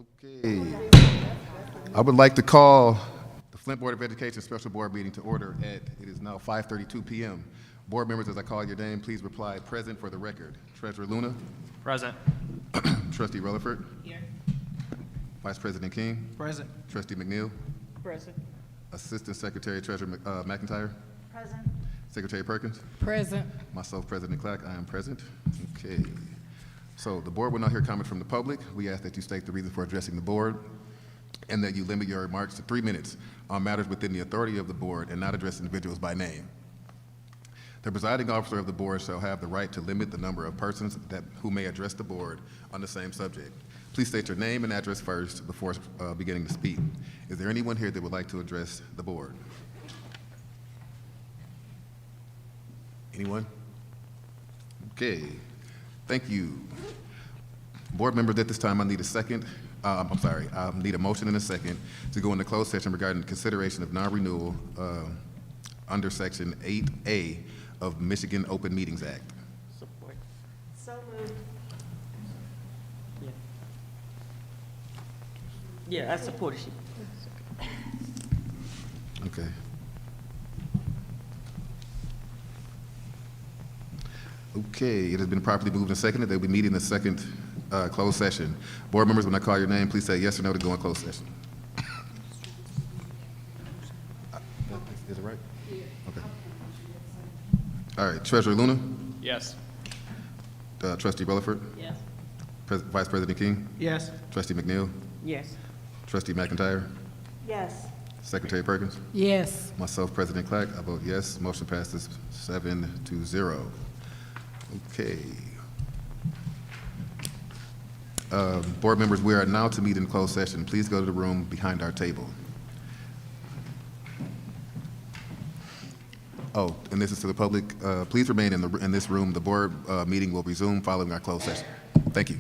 Okay. I would like to call the Flint Board of Education Special Board meeting to order it is now 5:32 p.m. Board members, as I call your name, please reply present for the record. Treasurer Luna. Present. Trustee Rutherford. Here. Vice President King. Present. Trustee McNeil. Present. Assistant Secretary Treasurer McIntyre. Present. Secretary Perkins. Present. Myself, President Clack, I am present. Okay. So the board will now hear comment from the public. We ask that you state the reason for addressing the board and that you limit your remarks to 3 minutes on matters within the authority of the board and not address individuals by name. The presiding officer of the board shall have the right to limit the number of persons who may address the board on the same subject. Please state your name and address first before beginning to speak. Is there anyone here that would like to address the board? Anyone? Okay, thank you. Board members, at this time, I need I need a motion and a second to go into closed session regarding the consideration of non-renewal under Section 8A of Michigan Open Meetings Act. Support. So moved. Yeah, I support it. Okay. Okay, it has been properly moved and seconded. They'll be meeting the second closed session. Board members, when I call your name, please say yes or no to go in closed session. Is it right? Okay. All right, Treasurer Luna, Yes. Trustee Rutherford, Yes. Vice President King, Yes. Trustee McNeil, Yes. Trustee McIntyre, Yes. Secretary Perkins, Yes. myself, President Clack, I vote yes. Motion passes 7-0. Okay. Board members, we are now to meet in closed session. Please go to the room behind our table. Oh, and this is to the public. Please remain in this room. The board meeting will resume following our closed session. Thank you.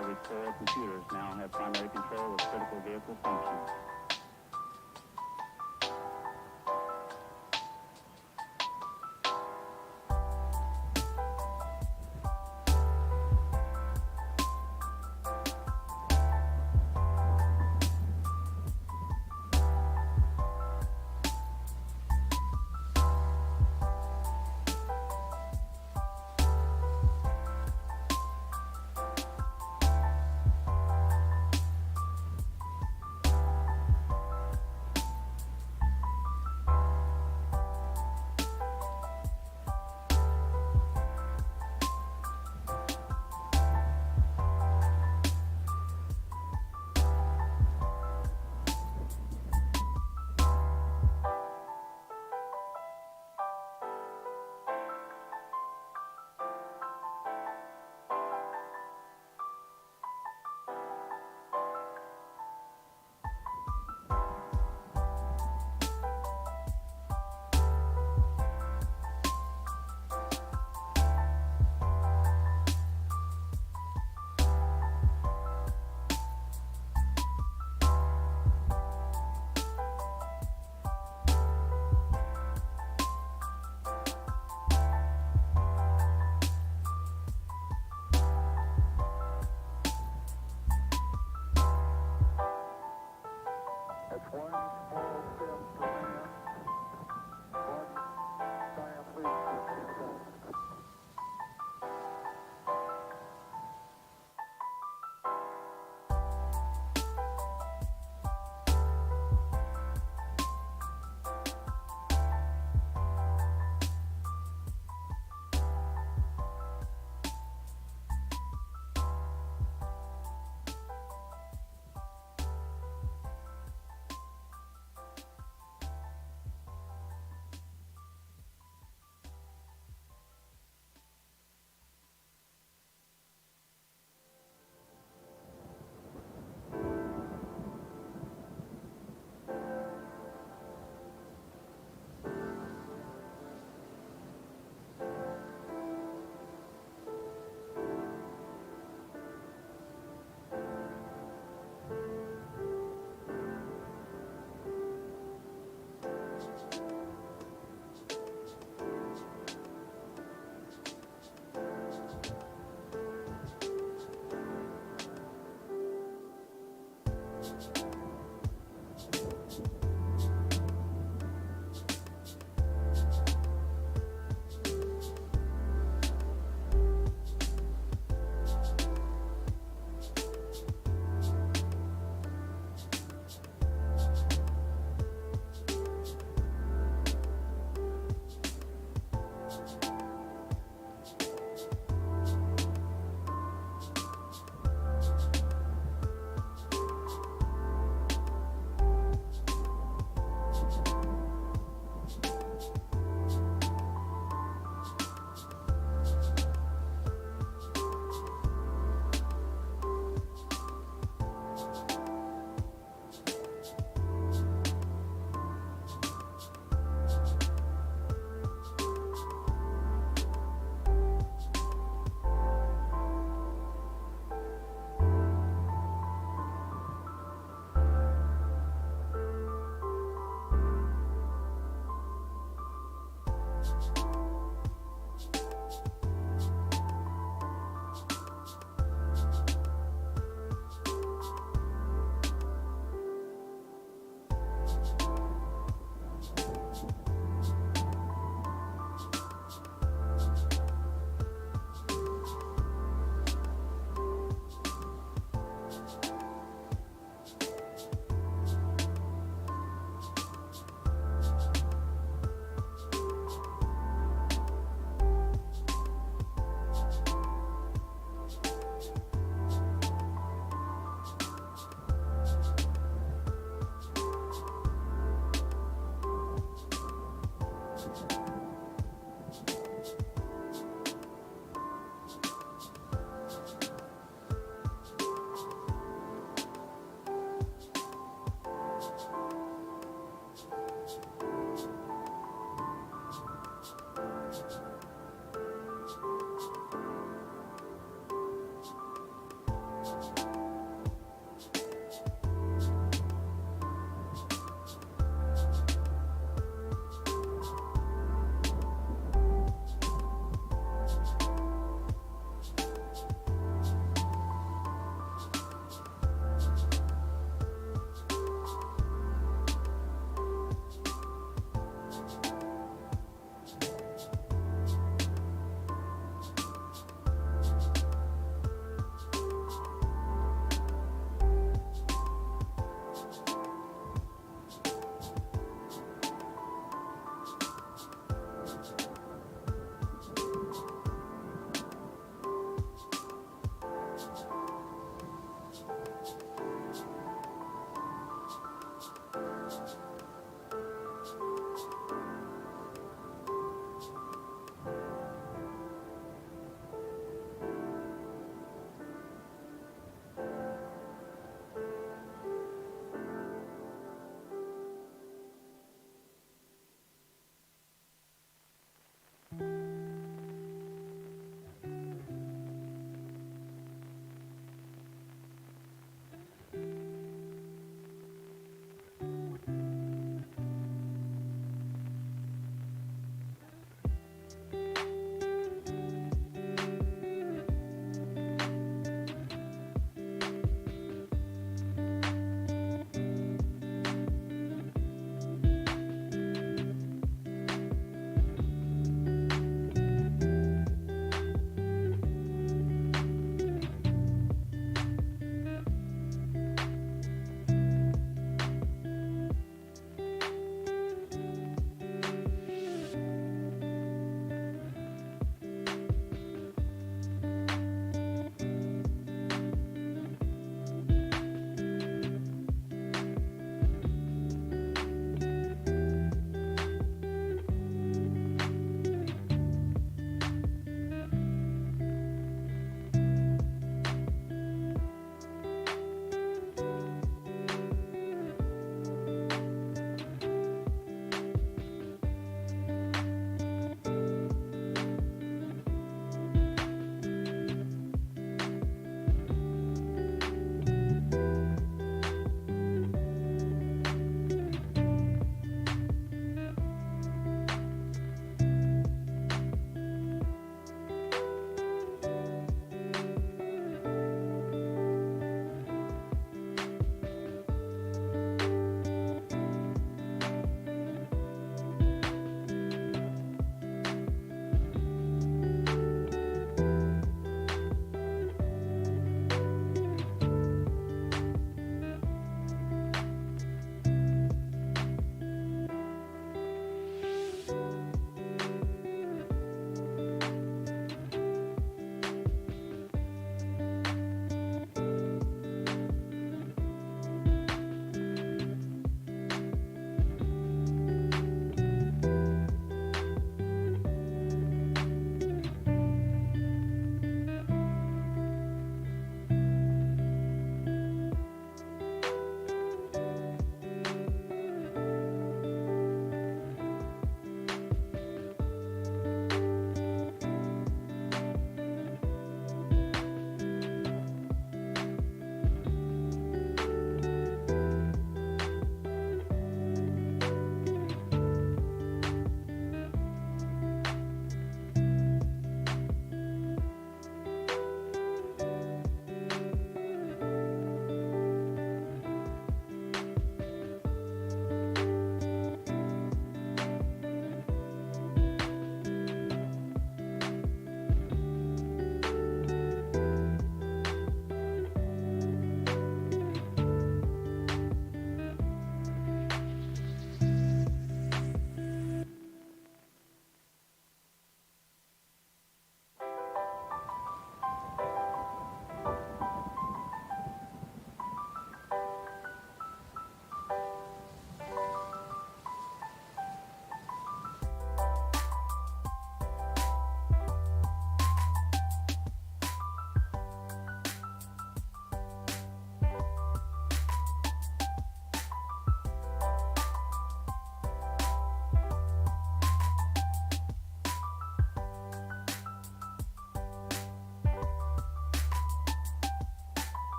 Every core computers now have primary control of critical vehicle functions.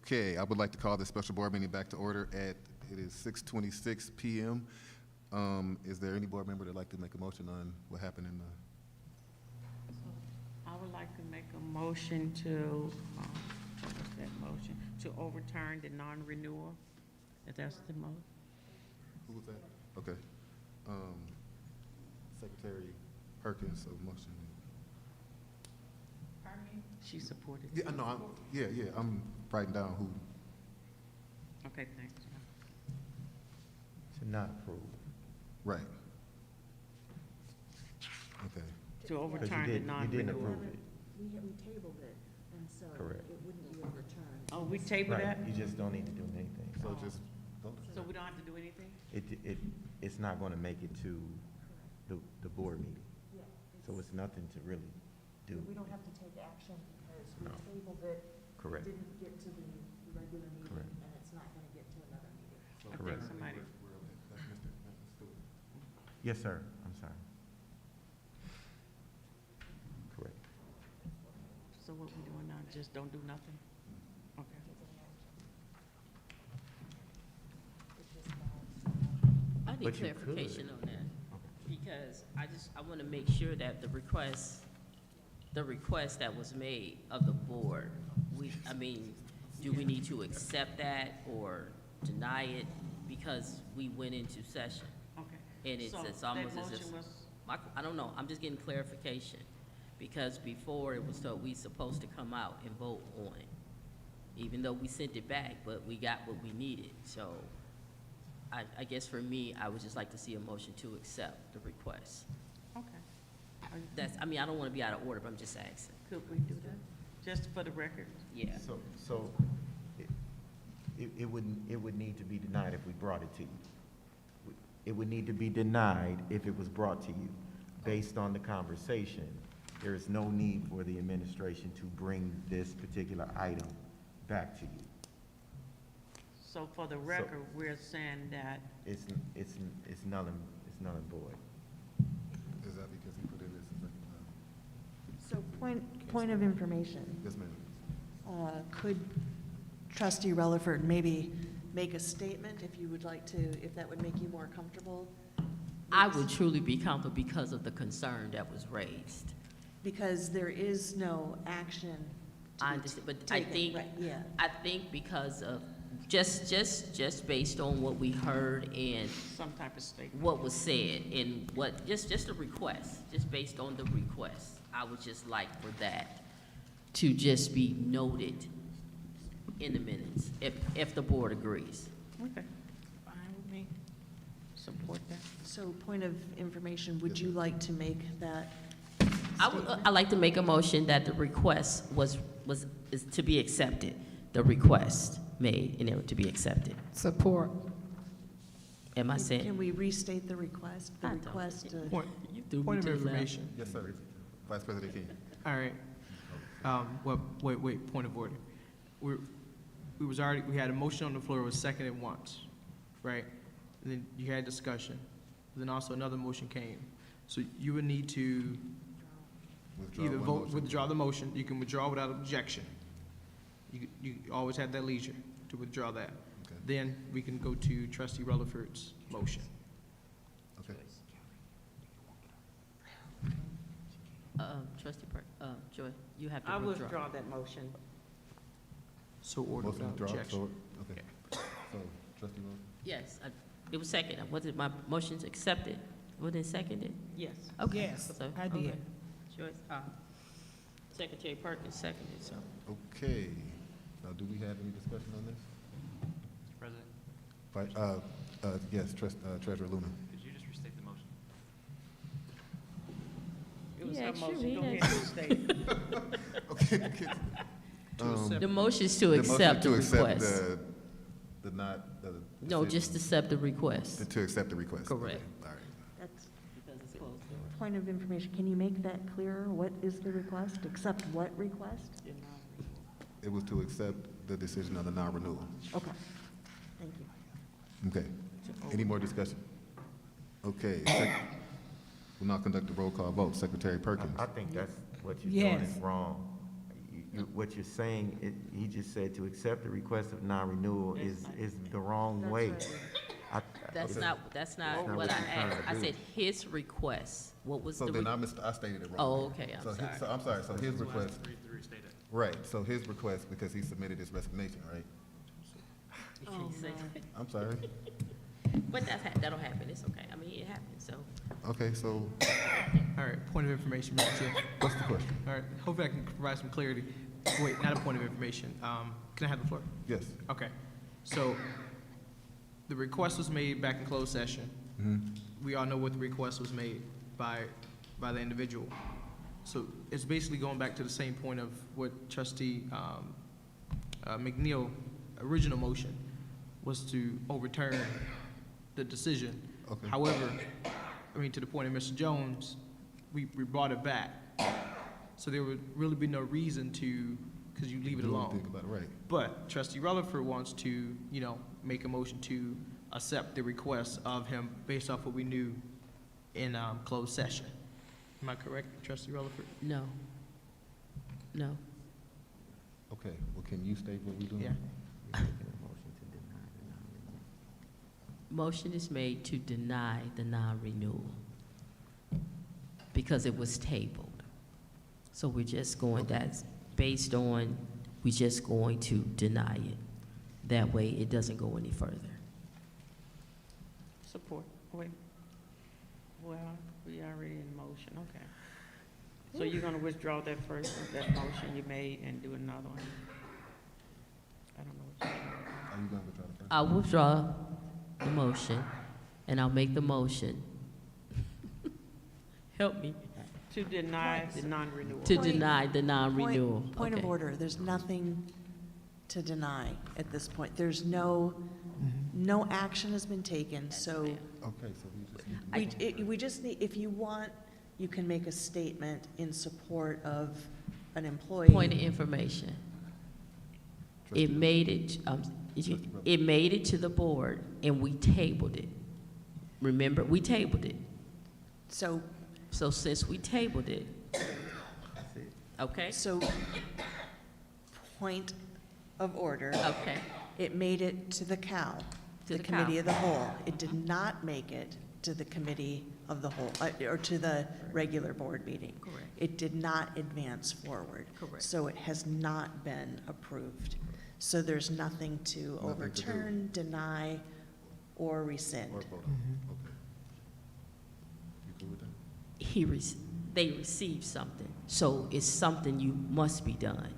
Okay, I would like to call this special board meeting back to order it is 6:26 PM. Is there any board member that'd like to make a motion on what happened in the, I would like to make a motion to, what was that motion? To overturn the non-renewal, if that's the mo, who was that? Okay. Secretary Perkins, so motion. she supported. Yeah, no, I'm writing down who. Okay, thanks. To not approve. Right. Okay. To overturn the You didn't non-renewal. approve it. We tabled it, and so Correct. it wouldn't be overturned. Oh, we tabled Right, that? you just don't need to do anything. So just vote. So we don't have to do anything? It's not gonna make it to the board meeting, Yeah, so it's nothing to really do. we don't have to take action because we No. tabled it. Correct. It didn't get to the regular meeting, Correct. and it's not gonna get to another meeting. I think Correct. somebody, That's Mr. Stewart. Yes, sir, I'm sorry. Correct. so what we doing now, just don't do nothing? Okay. I need But you clarification could. on that, because I want to make sure that the request that was made of the board, do we need to accept that or deny it because we went into session? Okay. And it's So almost that as if, motion was, I don't know, I'm just getting clarification, because before it was told we supposed to come out and vote on it, even though we sent it back, but we got what we needed, so I guess for me, I would just like to see a motion to accept the request. okay. I don't want to be out of order, but I'm just asking. Could we do that? Just for the record? Yeah. So it would need to be denied if we brought it to you. It would need to be denied if it was brought to you. Based on the conversation, there is no need for the administration to bring this particular item back to you. So for the record, we're saying that, It's null and void. Is that because he put in this second time? So point of information, Yes, ma'am. could trustee Relaford maybe make a statement if you would like to, if that would make you more comfortable? I would truly be comfortable because of the concern that was raised. Because there is no action to I be understand, but I taken, think, right, yeah. I think because of, just based on what we heard and some type of statement. what was said and what, just a request, just based on the request. I would just like for that to just be noted in the minutes, if the board agrees. Okay, fine with me. Support that. So point of information, would Yes, you ma'am. like to make that I'd like to make a motion that the request is to be accepted, the request made, to be accepted. Support. Am I Can saying? we restate the request? The I don't. request, You threw me Point of to the left. information. Yes, sir. Vice President King. All right. Wait, point of order. We had a motion on the floor, it was seconded once, right? And then you had discussion. Then also another motion came. So you would need to Withdraw either one vote, motion. withdraw the motion, you can withdraw without objection. You always have that leisure to withdraw that. Okay. Then we can go to trustee Rutherford's motion. Okay. Trustee Joy, you have I to withdraw withdraw. that motion. So ordered Motion without withdrawn, objection. so, okay. So, trustee Wilson? Yes, it was seconded. Was it my motion's accepted? Was it seconded? Yes. Okay. Yes, So, I did. okay. Joyce, Secretary Perkins seconded, so. Okay. Now, do we have any discussion on this? President, Yes, Treasurer Luna. could you just restate the motion? It was Yeah, her sure, motion. Go he ahead and state. Okay. accept- The motion's to The motion accept the to accept request. the not, the. No, decision- just accept the request, To accept the request. Correct. Okay, all right. that's because it's closed door. point of information. Can you make that clearer? What is the request? Accept what request? It was to accept the decision of the non-renewal. Okay, thank you. Okay. Any more discussion? Okay. We'll now conduct a roll call vote. Secretary Perkins. I think that's what you're doing Yes. is wrong. What you're saying, he just said to accept the request of non-renewal is the wrong way. That's Okay. not That's what not I what you're trying asked. to I do. said his request. What was So the? then I stated it wrong. Oh, okay, I'm So sorry. So I'm sorry, so his request. Right, so his request, because he submitted his resignation, right? He said- I'm sorry. But that'll happen. It's okay. I mean, it happens, so. Okay, so All right, point of information, Mr. Chair. what's the question? All right, hopefully I can provide some clarity. Wait, not a point of information. Can I have the floor? Yes. Okay, so the request was made back in closed session. We all know what the request was made by the individual. So it's basically going back to the same point of what Trustee McNeil original motion was to overturn the decision. Okay. However, I mean, to the point of Mr. Jones, we brought it back. So there would really be no reason to, because you leave it Do alone. anything about it, right. But Trustee Rutherford wants to, make a motion to accept the request of him based off what we knew in closed session. Am I correct, Trustee Rutherford? No. No. Okay, well, can you state what we're doing? Yeah. You're making a motion to deny the non-renewal. Motion is made to deny the non-renewal because it was tabled. So we're just going, that's based on, we're just going to deny it. That way it doesn't go any further. Support. Wait. Well, we already in motion, okay. So you're gonna withdraw that first, that motion you made and do another one? I don't know what you're trying to do. Are you going to withdraw the first? I'll withdraw the motion and I'll make the motion. Help me. To deny the non-renewal. To Point- deny the non-renewal. Point of Okay. order, there's nothing to deny at this point. There's no action has been taken, so Okay, so we just need to. we just need, if you want, you can make a statement in support of an employee. Point of information. It Trustee- made it, it made it to the board and we tabled it. Remember, we tabled it. So, So since we tabled it, okay, so, point of order, okay, it made it to the COW, To the the committee COW. of the whole. It did not make it to the committee of the whole, or to the regular board meeting. correct, It did not advance forward. correct. So it has not been approved. So there's nothing to Nothing to do. overturn, deny, or rescind. Or vote on. Okay. You good with that? They received something, so it's something you must be done.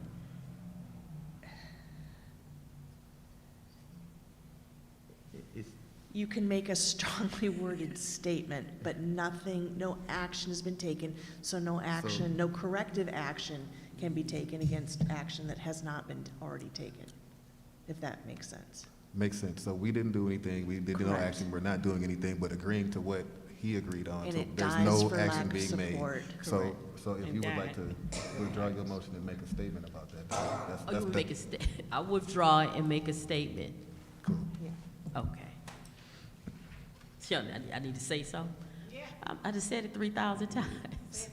It's, You can make a strongly worded statement, but nothing, no action has been taken, so no action, no corrective action can be taken against action that has not been already taken, if that makes sense. Makes sense. So we didn't do anything, we did no Correct. action, we're not doing anything but agreeing to what he agreed on. And So it there's dies no for action lack of being made. support. So, Correct. so if And you would like died. to withdraw your motion and make a statement about that, that's, Oh, you would that's, make I withdraw and make a statement. cool. Okay. Sure, I need to say something? Yeah. I just said it 3,000 times.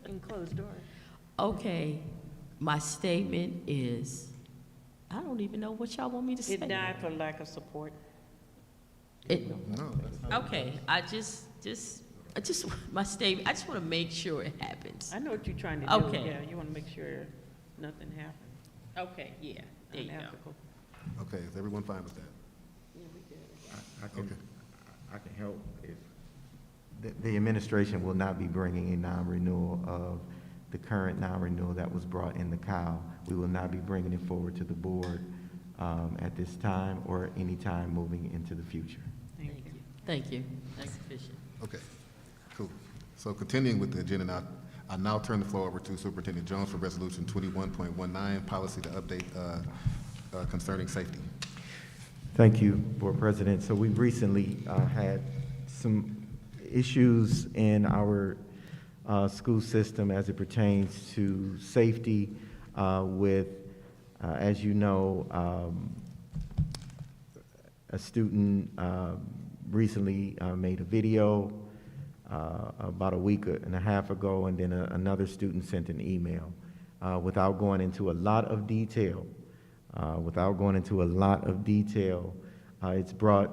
In closed door. Okay, my statement is, I don't even know what y'all want me to say. It died for lack of support. It- No, that's not. Okay, my statement, I just want to make sure it happens. I know what you're trying to do. Okay. Yeah, you wanna make sure nothing happens. Okay, yeah, there you go. Unethical. Okay, is everyone fine with that? I can, Okay. I can help if, the administration will not be bringing a non-renewal of the current non-renewal that was brought in the COW. We will not be bringing it forward to the board at this time or any time moving into the future. Thank you. Thank you, that's sufficient. Okay, cool. So continuing with the agenda, now, I now turn the floor over to Superintendent Jones for Resolution 21.19, policy to update concerning safety. Thank you, Board President. So we recently had some issues in our school system as it pertains to safety with, as you know, a student recently made a video about a week and a half ago, and then another student sent an email. without going into a lot of detail, it's brought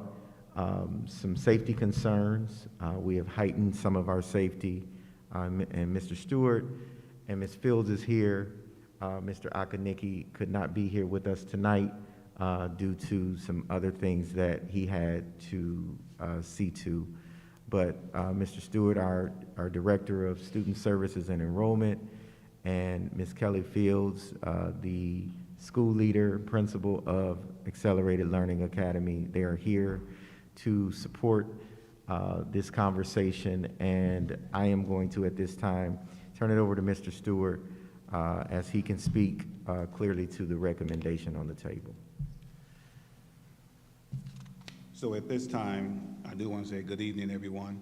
some safety concerns. We have heightened some of our safety, and Mr. Stewart and Ms. Fields is here. Mr. Akanicki could not be here with us tonight due to some other things that he had to see to. But Mr. Stewart, our Director of Student Services and Enrollment, and Ms. Kelly Fields, the school leader, principal of Accelerated Learning Academy, they are here to support this conversation, and I am going to, at this time, turn it over to Mr. Stewart as he can speak clearly to the recommendation on the table. So at this time, I do want to say good evening, everyone.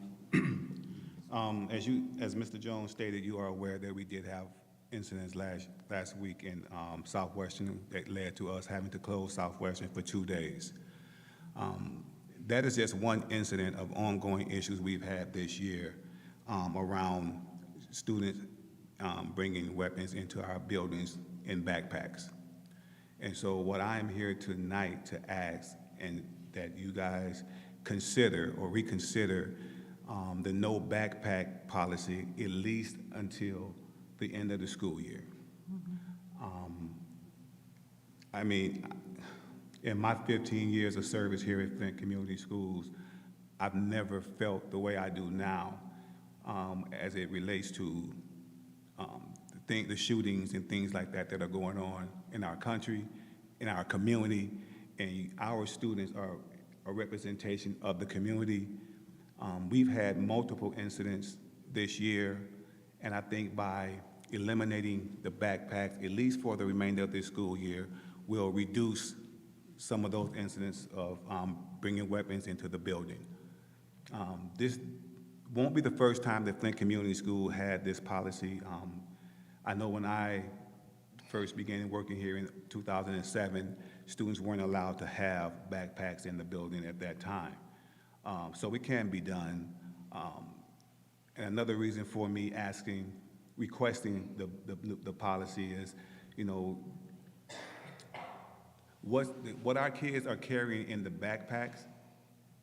As Mr. Jones stated, you are aware that we did have incidents last week in Southwestern that led to us having to close Southwestern for 2 days. That is just one incident of ongoing issues we've had this year around students bringing weapons into our buildings in backpacks. And so what I am here tonight to ask, and that you guys consider or reconsider the no backpack policy at least until the end of the school year. I mean, in my 15 years of service here at Flint Community Schools, I've never felt the way I do now as it relates to the shootings and things like that that are going on in our country, in our community, and our students are a representation of the community. We've had multiple incidents this year, and I think by eliminating the backpacks, at least for the remainder of this school year, will reduce some of those incidents of bringing weapons into the building. This won't be the first time that Flint Community School had this policy. I know when I first began working here in 2007, students weren't allowed to have backpacks in the building at that time. So it can be done. And another reason for me requesting the policy is, you know, what our kids are carrying in the backpacks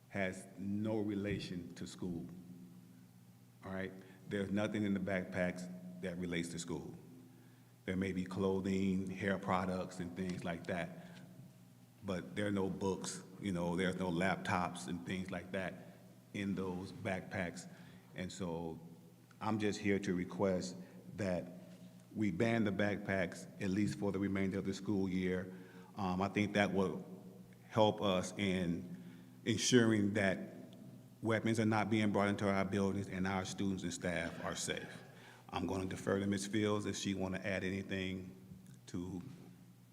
has no relation to school, all right? There's nothing in the backpacks that relates to school. There may be clothing, hair products, and things like that, but there are no books, you know, there's no laptops and things like that in those backpacks. And so I'm just here to request that we ban the backpacks at least for the remainder of the school year. I think that will help us in ensuring that weapons are not being brought into our buildings and our students and staff are safe. I'm going to defer to Ms. Fields if she want to add anything to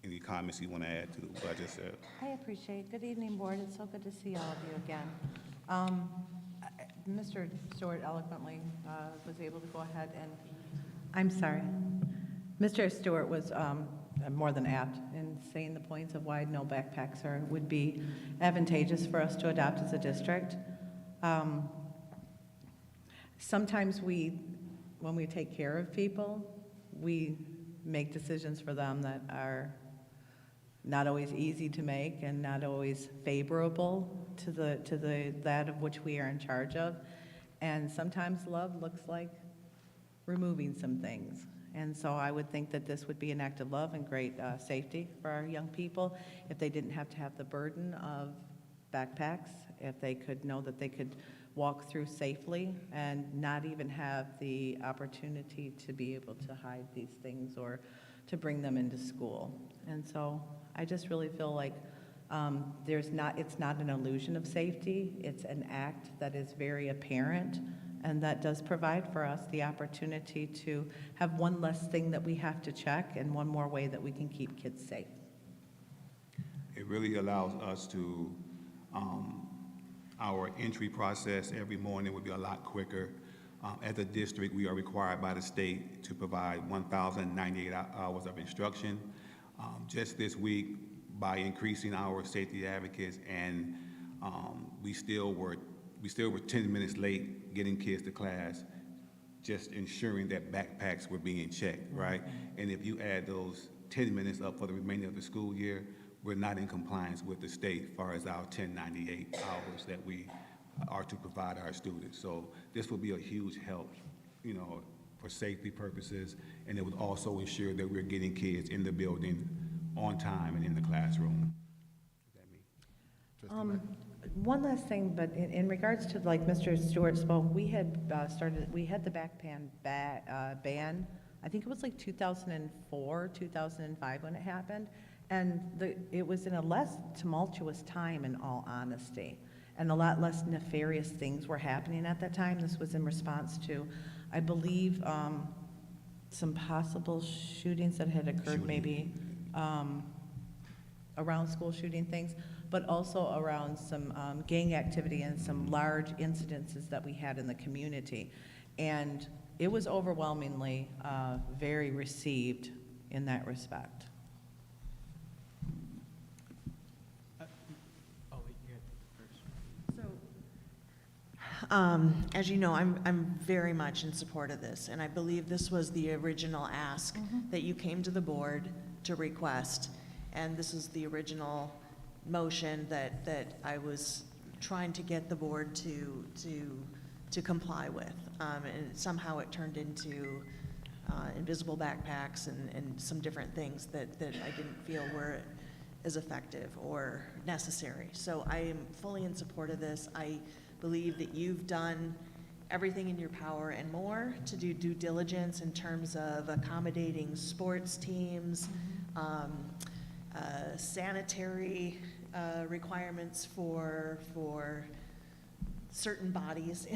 any comments you want to add to what I just said. I appreciate. Good evening, board. It's so good to see all of you again. Mr. Stewart eloquently was able to go ahead and, I'm sorry. Mr. Stewart was more than apt in saying the points of why no backpacks would be advantageous for us to adopt as a district. Sometimes when we take care of people, we make decisions for them that are not always easy to make and not always favorable to that of which we are in charge of. And sometimes love looks like removing some things. And so I would think that this would be an act of love and great safety for our young people if they didn't have to have the burden of backpacks, if they could know that they could walk through safely and not even have the opportunity to be able to hide these things or to bring them into school. And so I just really feel like it's not an illusion of safety, it's an act that is very apparent and that does provide for us the opportunity to have one less thing that we have to check and one more way that we can keep kids safe. It really allows us to, our entry process every morning would be a lot quicker. As a district, we are required by the state to provide 1,098 hours of instruction. Just this week, by increasing our safety advocates, and we still were 10 minutes late getting kids to class. just ensuring that backpacks were being checked, right? And if you add those 10 minutes up for the remainder of the school year, we're not in compliance with the state as far as our 1098 hours that we are to provide our students. So this will be a huge help, you know, for safety purposes, and it would also ensure that we're getting kids in the building on time and in the classroom. Trustee Mack? One last thing, but in regards to, like Mr. Stewart spoke, we had we had the ban, I think it was like 2004, 2005 when it happened, and it was in a less tumultuous time, in all honesty, and a lot less nefarious things were happening at that time. This was in response to, I believe, some possible shootings that had occurred maybe around school shooting things, but also around some gang activity and some large incidences that we had in the community. And it was overwhelmingly very received in that respect. As you know, I'm very much in support of this, and I believe this was the original ask that you came to the board to request, and this is the original motion that I was trying to get the board to comply with, and somehow it turned into invisible backpacks and some different things that I didn't feel were as effective or necessary. So I am fully in support of this. I believe that you've done everything in your power and more to do due diligence in terms of accommodating sports teams, sanitary requirements for certain bodies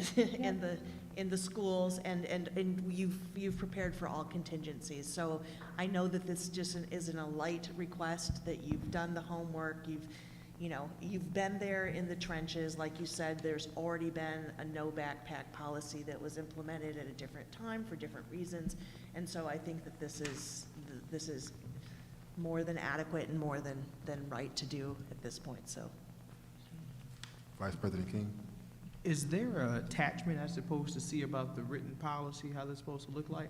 in the schools, and you've prepared for all contingencies. So I know that this just isn't a light request, that you've done the homework, you've been there in the trenches. Like you said, there's already been a no backpack policy that was implemented at a different time for different reasons, and so I think that this is more than adequate and more than right to do at this point. So, Vice President King? Is there an attachment I'm supposed to see about the written policy, how that's supposed to look like?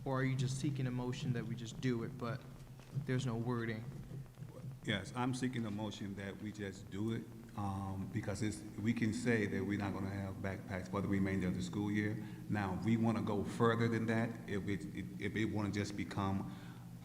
Or are you just seeking a motion that we just do it, but there's no wording? Yes, I'm seeking a motion that we just do it, because we can say that we're not gonna have backpacks for the remainder of the school year. Now, if we wanna go further than that, if it wanna just become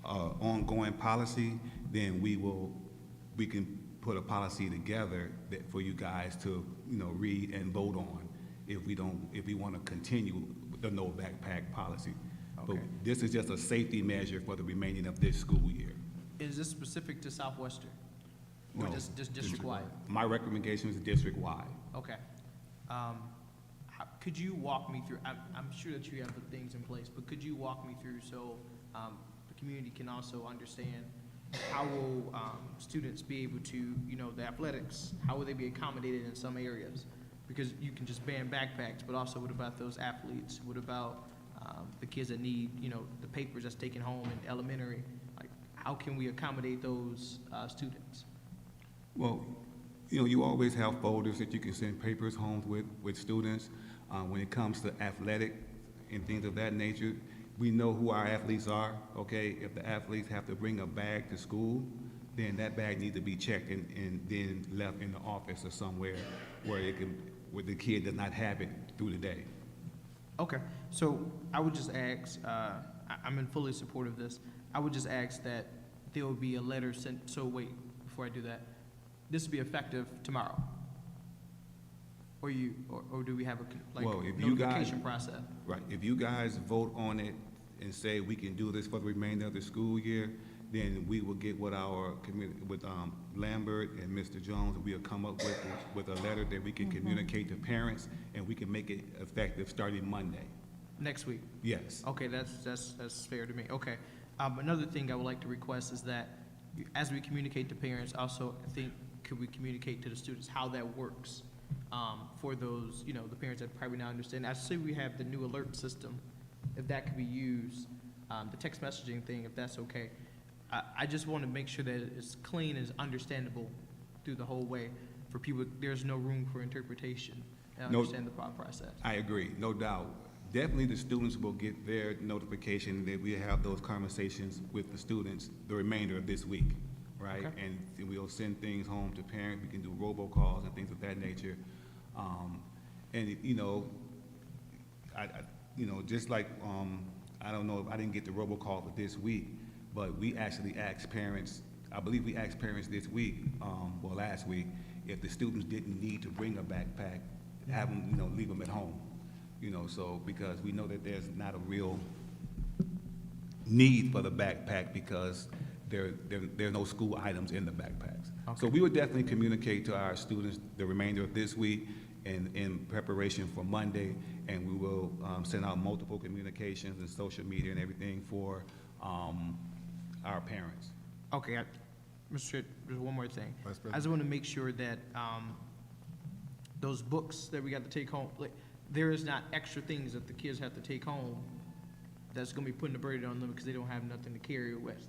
ongoing policy, then we can put a policy together that for you guys to, read and vote on if we want to continue the no backpack policy. But Okay. this is just a safety measure for the remaining of this school year. Is this specific to Southwestern? Or No, just district-wide? My recommendation is district-wide. Okay. Could you walk me through, I'm sure that you have the things in place, but could you walk me through so the community can also understand how will students be able to, the athletics, how will they be accommodated in some areas? Because you can just ban backpacks, but also what about those athletes? What about the kids that need, the papers that's taken home in elementary? Like, how can we accommodate those students? Well, you always have folders that you can send papers home with students. When it comes to athletic and things of that nature, we know who our athletes are, okay? If the athletes have to bring a bag to school, then that bag needs to be checked and then left in the office or somewhere where the kid does not have it through the day. Okay, so I would just ask, I'm in fully support of this. I would just ask that there will be a letter sent, so wait, before I do that, this will be effective tomorrow? Or do we have a Well, if you notification process? Right, if you guys vote on it and say we can do this for the remainder of the school year, then we will get with our community, with Lambert and Mr. Jones, and we'll come up with a letter that we can communicate to parents, and we can make it effective starting Monday. Next week? Yes. Okay, that's fair to me. Okay. Another thing I would like to request is that as we communicate to parents, also I think could we communicate to the students how that works for those, the parents that probably not understand. I see we have the new alert system, if that could be used, the text messaging thing, if that's okay. I just want to make sure that it's clean and understandable through the whole way for people. There's no room for interpretation and understand the process. I agree, no doubt. Definitely the students will get their notification that we have those conversations with the students the remainder of this week, right? Okay. And we'll send things home to parents, we can do robocalls and things of that nature. And, you know, just like, I don't know if I didn't get the robocall for this week, but we actually asked parents, I believe we asked parents this week, well, last week, if the students didn't need to bring a backpack, have them, you know, leave them at home. You know, so, because we know that there's not a real need for the backpack because there are no school items in the backpacks. So we would definitely communicate to our students the remainder of this week in preparation for Monday, and we will send out multiple communications and social media and everything for our parents. Okay, Mr. Chair, there's one more thing. Vice President. I just want to make sure that those books that we got to take home, like, there is not extra things that the kids have to take home that's going to be putting the burden on them because they don't have nothing to carry with.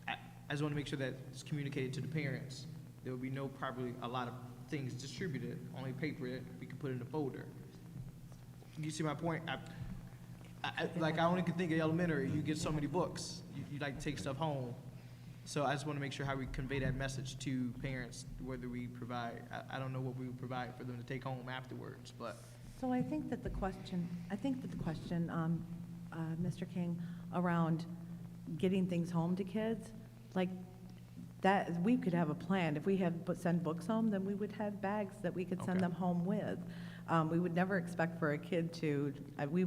I just want to make sure that it's communicated to the parents. There will be no probably a lot of things distributed, only paper that we can put in a folder. You see my point? Like, I only can think of elementary, you get so many books, you like to take stuff home. So I just want to make sure how we convey that message to parents, whether we provide, I don't know what we would provide for them to take home afterwards, but. So I think that the question, Mr. King, around getting things home to kids, like, that, we could have a plan. If we send books home, then we would have bags that we could send Okay. them home with. We would never expect for a kid to,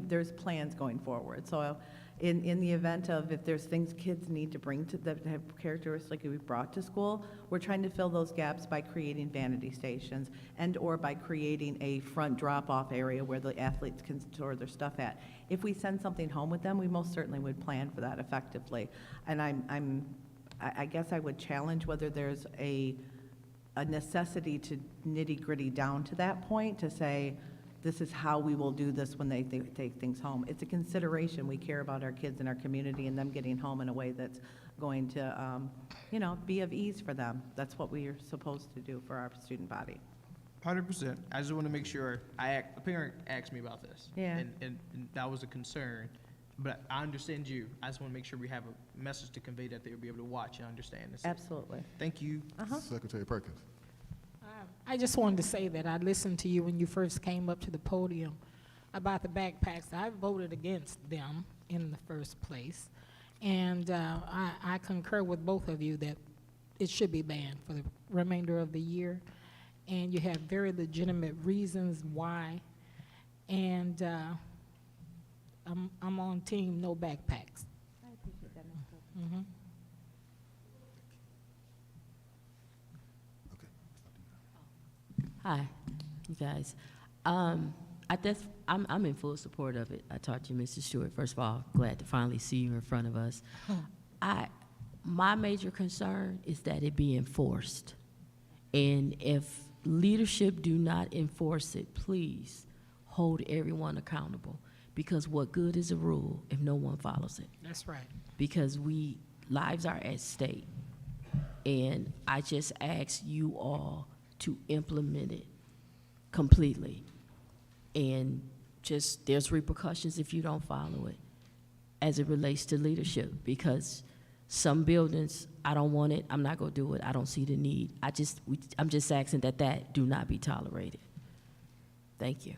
there's plans going forward. So in the event of, if there's things kids need to bring to, that have characteristics we've brought to school, we're trying to fill those gaps by creating vanity stations and/or by creating a front drop-off area where the athletes can store their stuff at. If we send something home with them, we most certainly would plan for that effectively. And I guess I would challenge whether there's a necessity to nitty-gritty down to that point to say, this is how we will do this when they take things home. It's a consideration. We care about our kids and our community and them getting home in a way that's going to, be of ease for them. That's what we are supposed to do for our student body. 100%. I just want to make sure, a parent asked me about this. Yeah. And that was a concern. But I understand you. I just want to make sure we have a message to convey that they'll be able to watch and understand this. Absolutely. Thank you. Secretary Perkins. I just wanted to say that I listened to you when you first came up to the podium about the backpacks. I voted against them in the first place. And I concur with both of you that it should be banned for the remainder of the year. And you have very legitimate reasons why. And I'm on team no backpacks. I appreciate that, Ms. Cook. Mhm. Hi, you guys. I'm in full support of it. I talked to you, Mr. Stewart. First of all, glad to finally see you in front of us. My major concern is that it be enforced. And if leadership do not enforce it, please hold everyone accountable. Because what good is a rule if no one follows it? That's right. Because lives are at stake. And I just ask you all to implement it completely. And just, there's repercussions if you don't follow it as it relates to leadership, because some buildings, I don't want it, I'm not gonna do it, I don't see the need. I'm just asking that do not be tolerated. Thank you.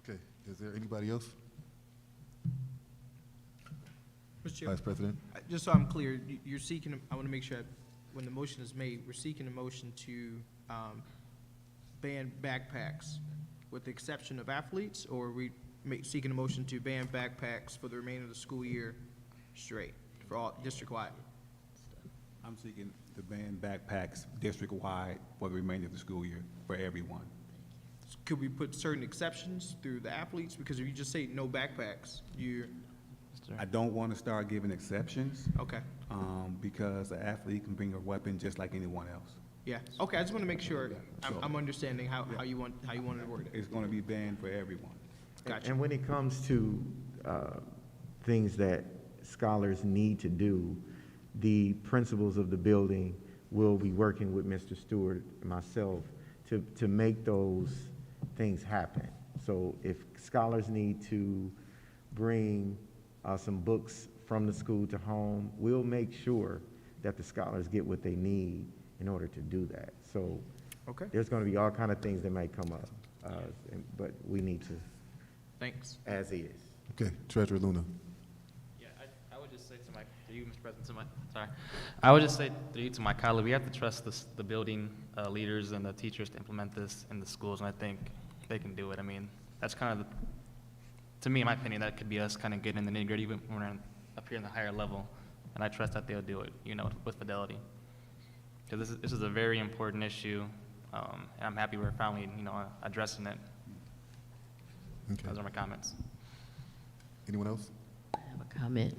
Okay, is there anybody else? Mr. Chair, Vice President? just so I'm clear, you're seeking, I want to make sure that when the motion is made, we're seeking a motion to ban backpacks with the exception of athletes, or are we seeking a motion to ban backpacks for the remainder of the school year straight, for all, district-wide? I'm seeking to ban backpacks district-wide for the remainder of the school year for everyone. Could we put certain exceptions through the athletes? Because if you just say no backpacks, I don't want to start giving exceptions, okay. because an athlete can bring a weapon just like anyone else. Yeah, okay, I just want to make sure So- I'm understanding how you want to word it. It's going to be banned for everyone. Gotcha. And when it comes to things that scholars need to do, the principals of the building will be working with Mr. Stewart and myself to make those things happen. So if scholars need to bring some books from the school to home, we'll make sure that the scholars get what they need in order to do that. So Okay, there's going to be all kind of things that might come up, but we need to, thanks. as is. Okay, Treasurer Luna. Yeah, I would just say to you, Mr. President, I would just say to my colleague, we have to trust the building leaders and the teachers to implement this in the schools, and I think they can do it. I mean, that's kind of, to me, in my opinion, that could be us kind of getting in the nitty-gritty when we're up here in the higher level, and I trust that they'll do it, with fidelity. Because this is a very important issue, and I'm happy we're finally, addressing it. Okay. Those are my comments. Anyone else? I have a comment.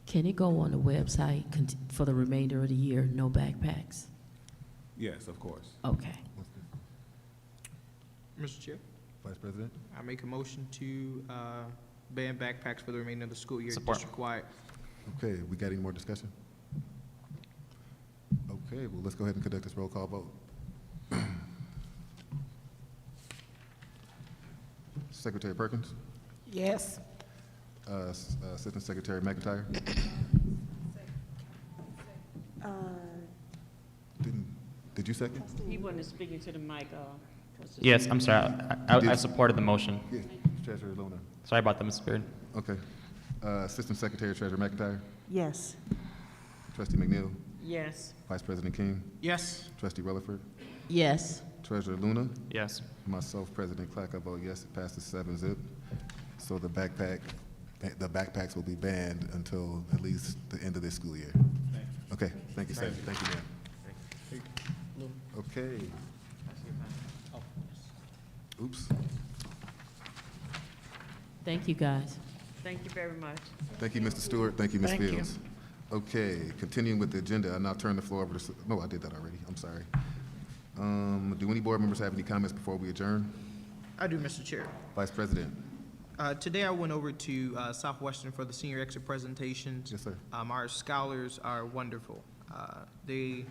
Can it go on the website for the remainder of the year, no backpacks? Yes, of course. Okay. Mr. Chair, Vice President? I make a motion to ban backpacks for the remainder of the school year, Support. district-wide. Okay, we got any more discussion? Okay, well, let's go ahead and conduct this roll call vote. Secretary Perkins? Yes. Assistant Secretary McIntyre? Did you second? He wasn't speaking to the mic, Trustee. Yes, I'm sorry. I supported the motion. Yeah, Treasurer Luna. Sorry about that, Mr. Beard. Okay. Assistant Secretary Treasurer McIntyre? Yes. Trustee McNeil? Yes. Vice President King? Yes. Trustee Rutherford? Yes. Treasurer Luna? Yes. Myself, President Clark, I vote yes. It passes 7-0. So the backpacks will be banned until at least the end of this school year. Okay, thank you, sir. Thank you, ma'am. Okay. Oops. Thank you, guys. Thank you very much. Thank you, Mr. Stewart. Thank you, Ms. Thank you. Fields. Okay, continuing with the agenda, I now turn the floor over to, no, I did that already. I'm sorry. Do any board members have any comments before we adjourn? I do, Mr. Chair. Vice President? Today I went over to Southwestern for the senior exit presentations. Yes, sir. Our scholars are wonderful. They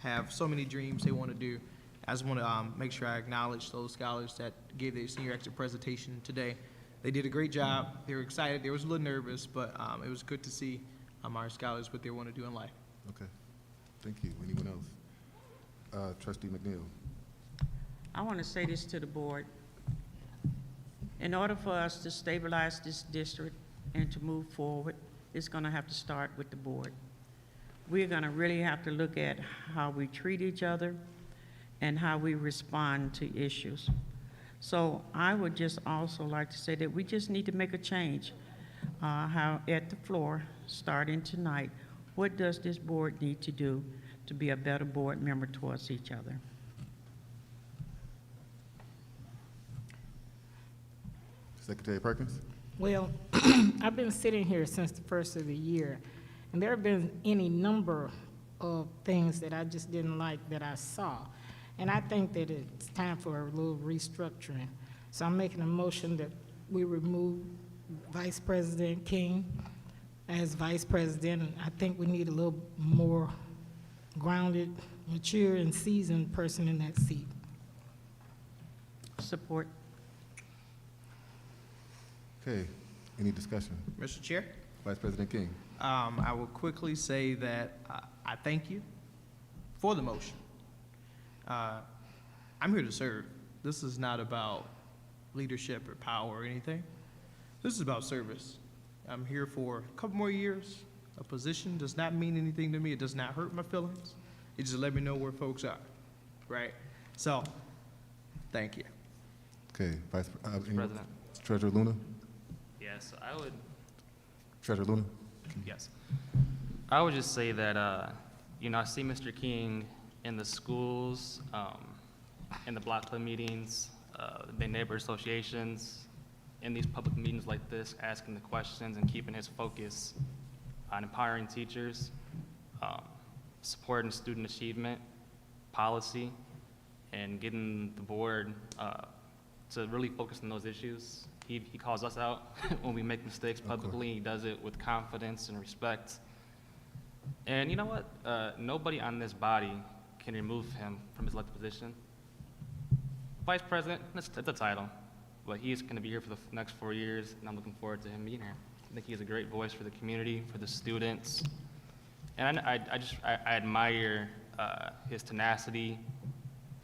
have so many dreams they want to do. I just want to make sure I acknowledge those scholars that gave their senior exit presentation today. They did a great job. They were excited. They was a little nervous, but it was good to see our scholars what they want to do in life. Okay, thank you. Anyone else? Trustee McNeil? I want to say this to the board. In order for us to stabilize this district and to move forward, it's going to have to start with the board. We're going to really have to look at how we treat each other and how we respond to issues. So I would just also like to say that we just need to make a change. How at the floor, starting tonight, what does this board need to do to be a better board member towards each other? Secretary Perkins? Well, I've been sitting here since the first of the year, and there have been any number of things that I just didn't like that I saw. And I think that it's time for a little restructuring. So I'm making a motion that we remove Vice President King as Vice President. And I think we need a little more grounded, mature, and seasoned person in that seat. Support. Okay, any discussion? Mr. Chair? Vice President King? I will quickly say that I thank you for the motion. I'm here to serve. This is not about leadership or power or anything. This is about service. I'm here for a couple more years. A position does not mean anything to me. It does not hurt my feelings. It just let me know where folks are, right? So, thank you. Okay, President. Treasurer Luna? Yes, I would. Treasurer Luna? Yes. I would just say that, I see Mr. King in the schools, in the block club meetings, the neighbor associations, in these public meetings like this, asking the questions and keeping his focus on empowering teachers, supporting student achievement, policy, and getting the board to really focus on those issues. He calls us out when we make mistakes publicly. He does it with confidence and respect. And you know what? Nobody on this body can remove him from his elected position. Vice President, it's a title. but he's going to be here for the next 4 years, and I'm looking forward to him being here. I think he has a great voice for the community, for the students, and I admire his tenacity,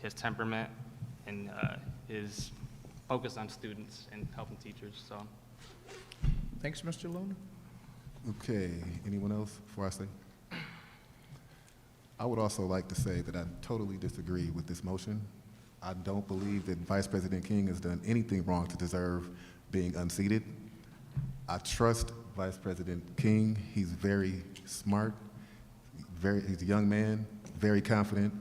his temperament, and his focus on students and helping teachers. So, Thanks, Mr. Luna. Okay, anyone else before I say? I would also like to say that I totally disagree with this motion. I don't believe that Vice President King has done anything wrong to deserve being unseated. I trust Vice President King. He's very smart, he's a young man, very confident.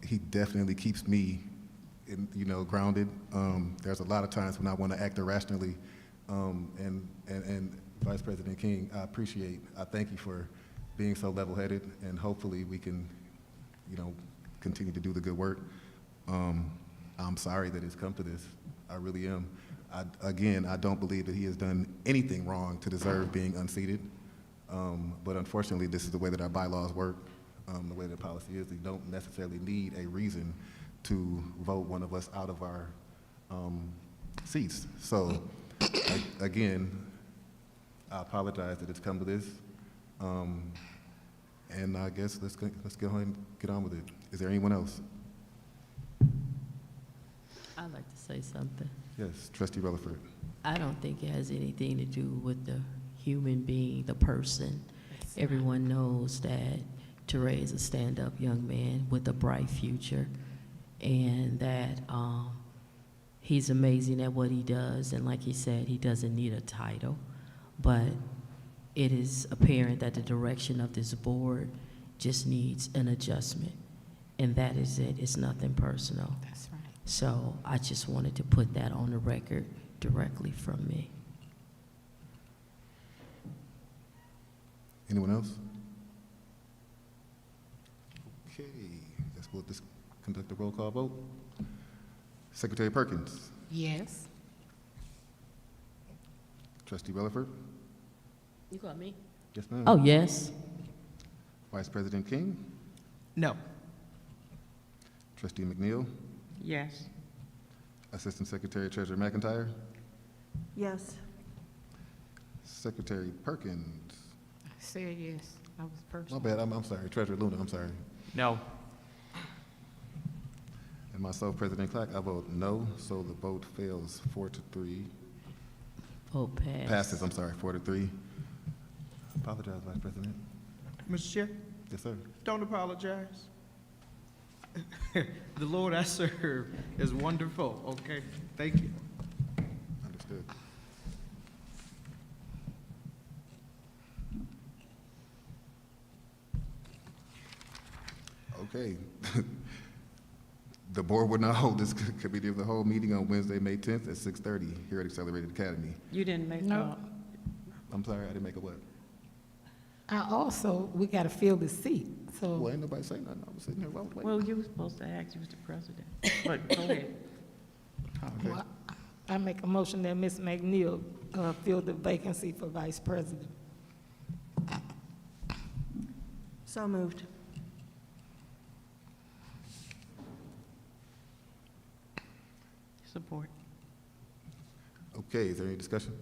He definitely keeps me, grounded. There's a lot of times when I want to act irrationally, and Vice President King, I thank you for being so level-headed, and hopefully we can, continue to do the good work. I'm sorry that it's come to this. I really am. I don't believe that he has done anything wrong to deserve being unseated. But unfortunately, this is the way that our bylaws work, the way that policy is. We don't necessarily need a reason to vote one of us out of our seats. So, again, I apologize that it's come to this. And I guess let's go ahead and get on with it. Is there anyone else? I'd like to say something. Yes, Trustee Rutherford. I don't think it has anything to do with the human being, the person. Everyone knows that Teray is a stand-up young man with a bright future, and that he's amazing at what he does. And like he said, he doesn't need a title, but it is apparent that the direction of this board just needs an adjustment, and that is it. It's nothing personal. That's right. So I just wanted to put that on the record directly from me. Anyone else? Okay, guess we'll just conduct a roll call vote. Secretary Perkins. Yes. Trustee Rutherford. You got me? Yes, ma'am. Oh, yes. Vice President King. No. Trustee McNeil. Yes. Assistant Secretary Treasurer McIntyre. Yes. Secretary Perkins. I said yes. I was My personal. bad, I'm sorry. Treasurer Luna, I'm sorry. no. And myself, President Clark, I vote no, so the vote fails 4-3. Vote pass. Passes, I'm sorry, 4-3. Apologize, Vice President. Mr. Chair, Yes, sir. don't apologize. The Lord I serve is wonderful, okay? Thank you. Understood. Okay. The board will now hold this committee of the whole meeting on Wednesday, May 10th at 6:30 here at Accelerated Academy. You didn't make No. I'm sorry, I didn't make a what? We got to fill the seat, so. Well, ain't nobody saying nothing. I was sitting here waiting. Well, you were supposed to ask, you was the president. But go ahead. Okay. Well, I make a motion that Ms. McNeil fill the vacancy for vice president. So moved. Support. Okay, is there any discussion?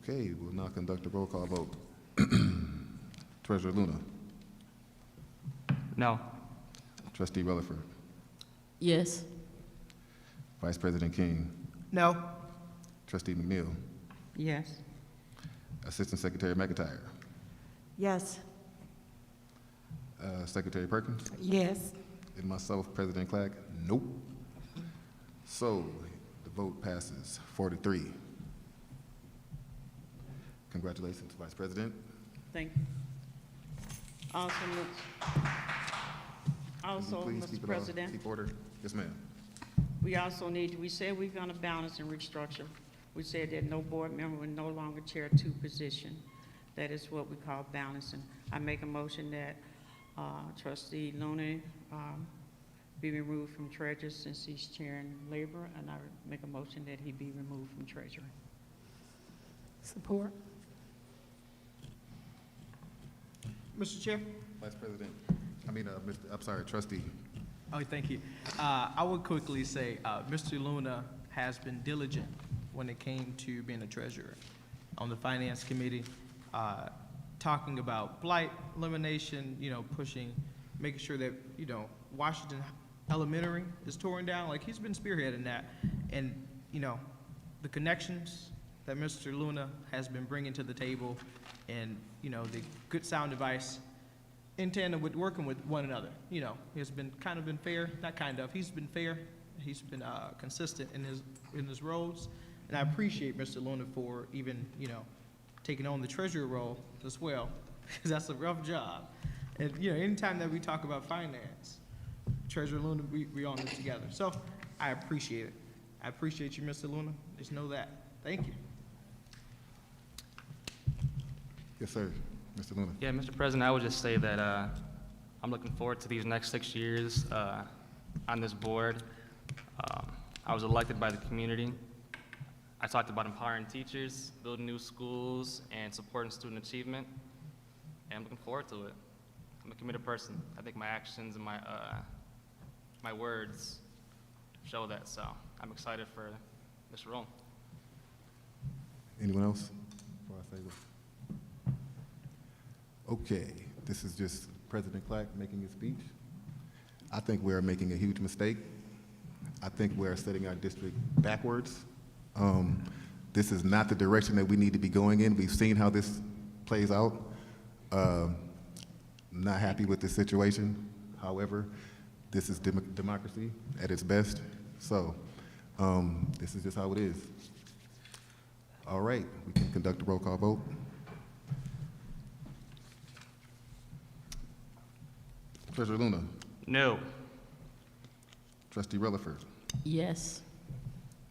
Okay, we'll now conduct a roll call vote. Treasurer Luna. No. Trustee Rutherford. Yes. Vice President King. No. Trustee McNeil. Yes. Assistant Secretary McIntyre. Yes. Secretary Perkins. Yes. And myself, President Clark. Nope. So the vote passes 4-3. Congratulations, Vice President. Thank you. Also, Please Mr. keep it President, keep order. Yes, ma'am. we also need, we said we're gonna balance and restructure. We said that no board member would no longer chair two positions. That is what we call balancing. I make a motion that Trustee Luna be removed from treasurer since he's chairing labor, and I make a motion that he be removed from treasurer. Support. Mr. Chair? Vice President, I'm sorry, Trustee. Oh, thank you. I would quickly say, Mr. Luna has been diligent when it came to being a treasurer on the finance committee, talking about blight elimination, pushing, making sure that, Washington Elementary is torn down. Like, he's been spearheading that. And, the connections that Mr. Luna has been bringing to the table and, the good sound advice in tandem with working with one another. He has been fair, not kind of, he's been fair. He's been consistent in his roles. And I appreciate Mr. Luna for even, taking on the treasurer role as well, because that's a rough job. And, anytime that we talk about finance, Treasurer Luna, we on it together. So I appreciate it. I appreciate you, Mr. Luna. Just know that. Thank you. Yes, sir. Mr. Luna. Yeah, Mr. President, I would just say that I'm looking forward to these next 6 years on this board. I was elected by the community. I talked about empowering teachers, building new schools, and supporting student achievement, and I'm looking forward to it. I'm a committed person. I think my actions and my words show that, so I'm excited for this role. Anyone else before I say this? Okay, this is just President Clark making his speech. I think we're making a huge mistake. I think we're setting our district backwards. This is not the direction that we need to be going in. We've seen how this plays out. Not happy with this situation. However, this is democracy at its best. So this is just how it is. All right, we can conduct a roll call vote. Treasurer Luna. No. Trustee Rutherford. Yes.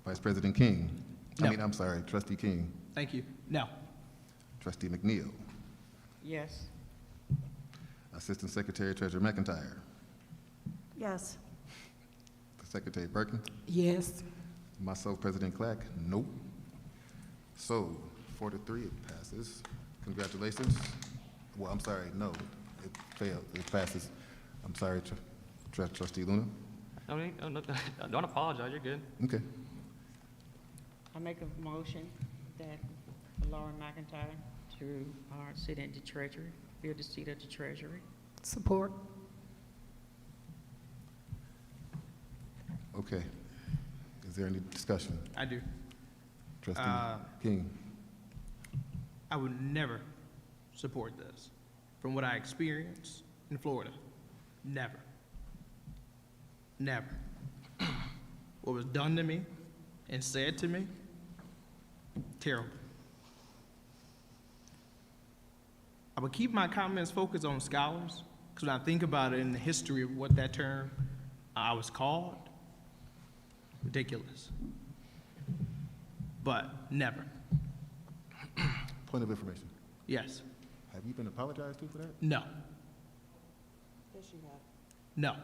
Vice President King. No. I'm sorry, Trustee King. Thank you. No. Trustee McNeil. Yes. Assistant Secretary Treasurer McIntyre. Yes. Secretary Birkin. Yes. Myself, President Clack. Nope. So 4-3, it passes. Congratulations. Well, I'm sorry, no, it failed. It passes. I'm sorry, Trustee Luna. Don't apologize, you're good. Okay. I make a motion that Laura McIntyre to sit in the treasury, fill the seat of the treasury. Support. Okay. Is there any discussion? I do. Trustee King. I would never support this from what I experienced in Florida. Never. Never. What was done to me and said to me, terrible. I would keep my comments focused on scholars, because when I think about it in the history of what that term I was called, ridiculous. But never. Point of information. Yes. Have you been apologized to for that? No. Yes, you have. No.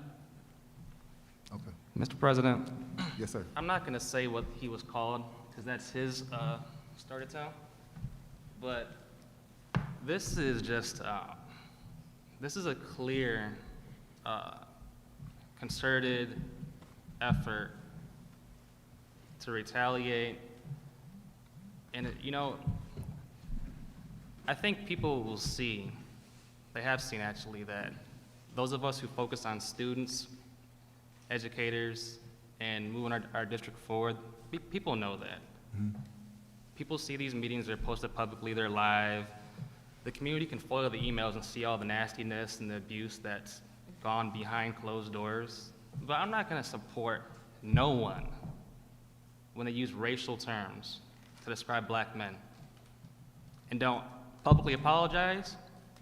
Okay. Mr. President, Yes, sir. I'm not going to say what he was called, because that's his story to tell. But this is just, this is a clear, concerted effort to retaliate. And, I think people will see, they have seen actually, that those of us who focus on students, educators, and moving our district forward, people know that. Mm-hmm. People see these meetings, they're posted publicly, they're live. The community can foil the emails and see all the nastiness and the abuse that's gone behind closed doors. But I'm not gonna support no one when they use racial terms to describe black men. And don't publicly apologize,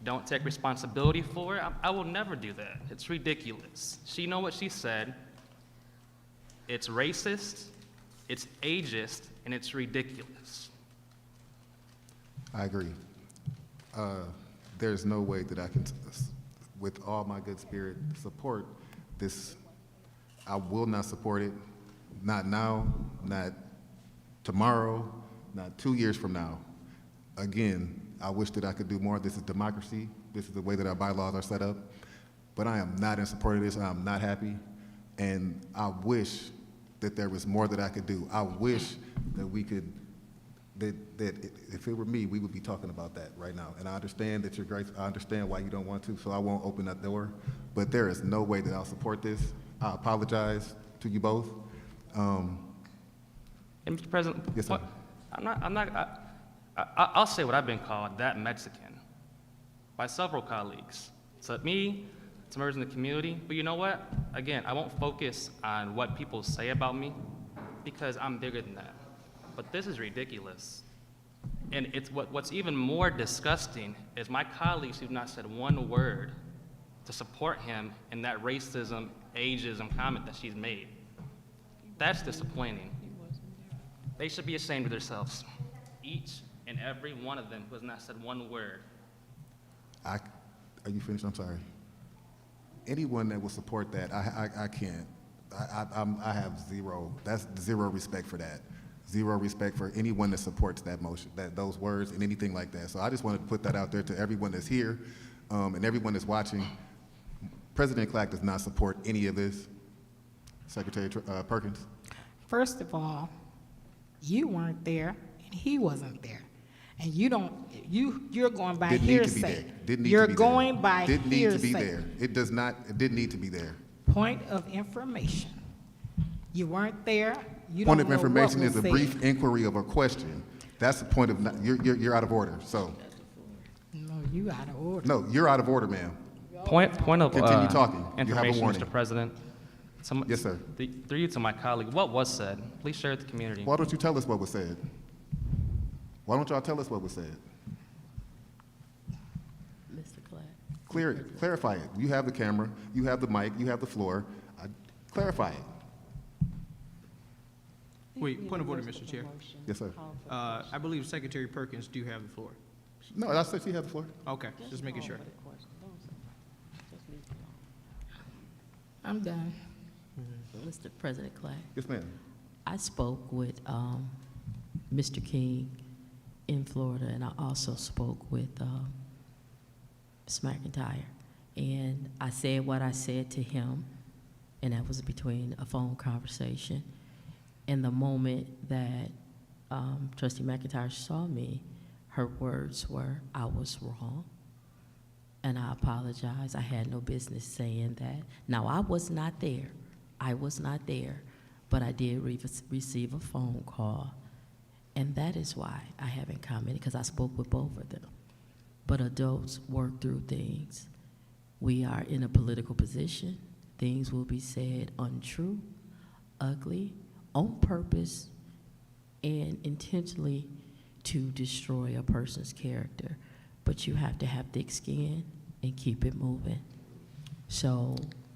don't take responsibility for it. I will never do that. It's ridiculous. She know what she said. It's racist, it's ageist, and it's ridiculous. I agree. There's no way that I can, with all my good spirit, support this. I will not support it, not now, not tomorrow, not 2 years from now. Again, I wish that I could do more. This is democracy. This is the way that our bylaws are set up. But I am not in support of this. I am not happy. And I wish that there was more that I could do. I wish that we could, that if it were me, we would be talking about that right now. And I understand that you're great, I understand why you don't want to, so I won't open that door. But there is no way that I'll support this. I apologize to you both. And Mr. President, Yes, sir. I'll say what I've been called, that Mexican, by several colleagues. To me, it's members in the community, but you know what? Again, I won't focus on what people say about me because I'm bigger than that. But this is ridiculous. And it's what's even more disgusting is my colleagues who've not said one word to support him in that racism, ageism comment that she's made. That's disappointing. They should be ashamed of themselves. Each and every one of them who has not said one word. Are you finished? I'm sorry. Anyone that will support that, I can't. I have zero respect for that. Zero respect for anyone that supports that motion, those words and anything like that. So I just wanted to put that out there to everyone that's here and everyone that's watching. President-elect does not support any of this. Secretary Perkins? First of all, you weren't there and he wasn't there. And you're going by Didn't need to be hearsay. there. Didn't need You're to be there. going by Didn't hearsay. need to be there. It didn't need to be there. Point of information. You weren't there. You Point don't of know information what is a was brief said. inquiry of a question. That's the point of, you're out of order, so. No, you out of order. No, you're out of order, ma'am. Point of Continue talking. You have a information, warning. Mr. President. Yes, sir. Through you to my colleague, what was said? Please share with the community. Why don't you tell us what was said? Why don't y'all tell us what was said? Mr. Clark. Clarify it. You have the camera, you have the mic, you have the floor. Clarify it. Wait, point of order, Mr. Chair. Yes, sir. I believe Secretary Perkins do have the floor. No, I said she had the floor. Okay, just making sure. I'm done. Mr. President Clay, Yes, ma'am. I spoke with Mr. King in Florida, and I also spoke with Ms. McIntyre. And I said what I said to him, and that was between a phone conversation. And the moment that Trustee McIntyre saw me, her words were, "I was wrong, and I apologize. I had no business saying that." Now, I was not there. I was not there, but I did receive a phone call, and that is why I haven't commented, because I spoke with both of them. But adults work through things. We are in a political position. Things will be said untrue, ugly, on purpose, and intentionally to destroy a person's character. But you have to have thick skin and keep it moving. So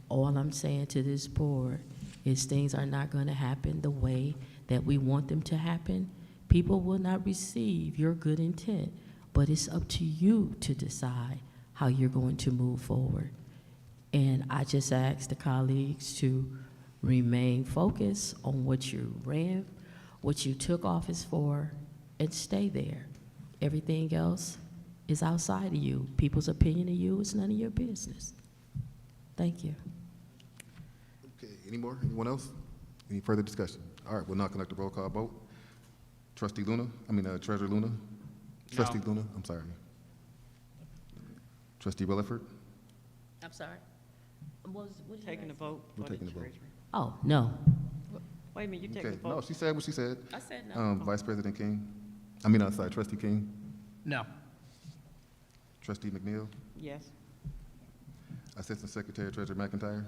all I'm saying to this board is things are not going to happen the way that we want them to happen. People will not receive your good intent, but it's up to you to decide how you're going to move forward. And I just ask the colleagues to remain focused on what you ran, what you took office for, and stay there. Everything else is outside of you. People's opinion of you is none of your business. Thank you. Okay, any more? Anyone else? Any further discussion? All right, we'll now conduct a roll call vote. Trustee Luna, Treasurer Luna? Trustee Luna, I'm sorry. Trustee Williford? I'm sorry. What did you Taking the ask? vote We're for the taking the vote. treasurer. Oh, no. Wait a minute, you taking Okay, the no, vote? she said what she said. I said no. Vice President King? Trustee King? No. Trustee McNeil? Yes. Assistant Secretary Treasurer McIntyre?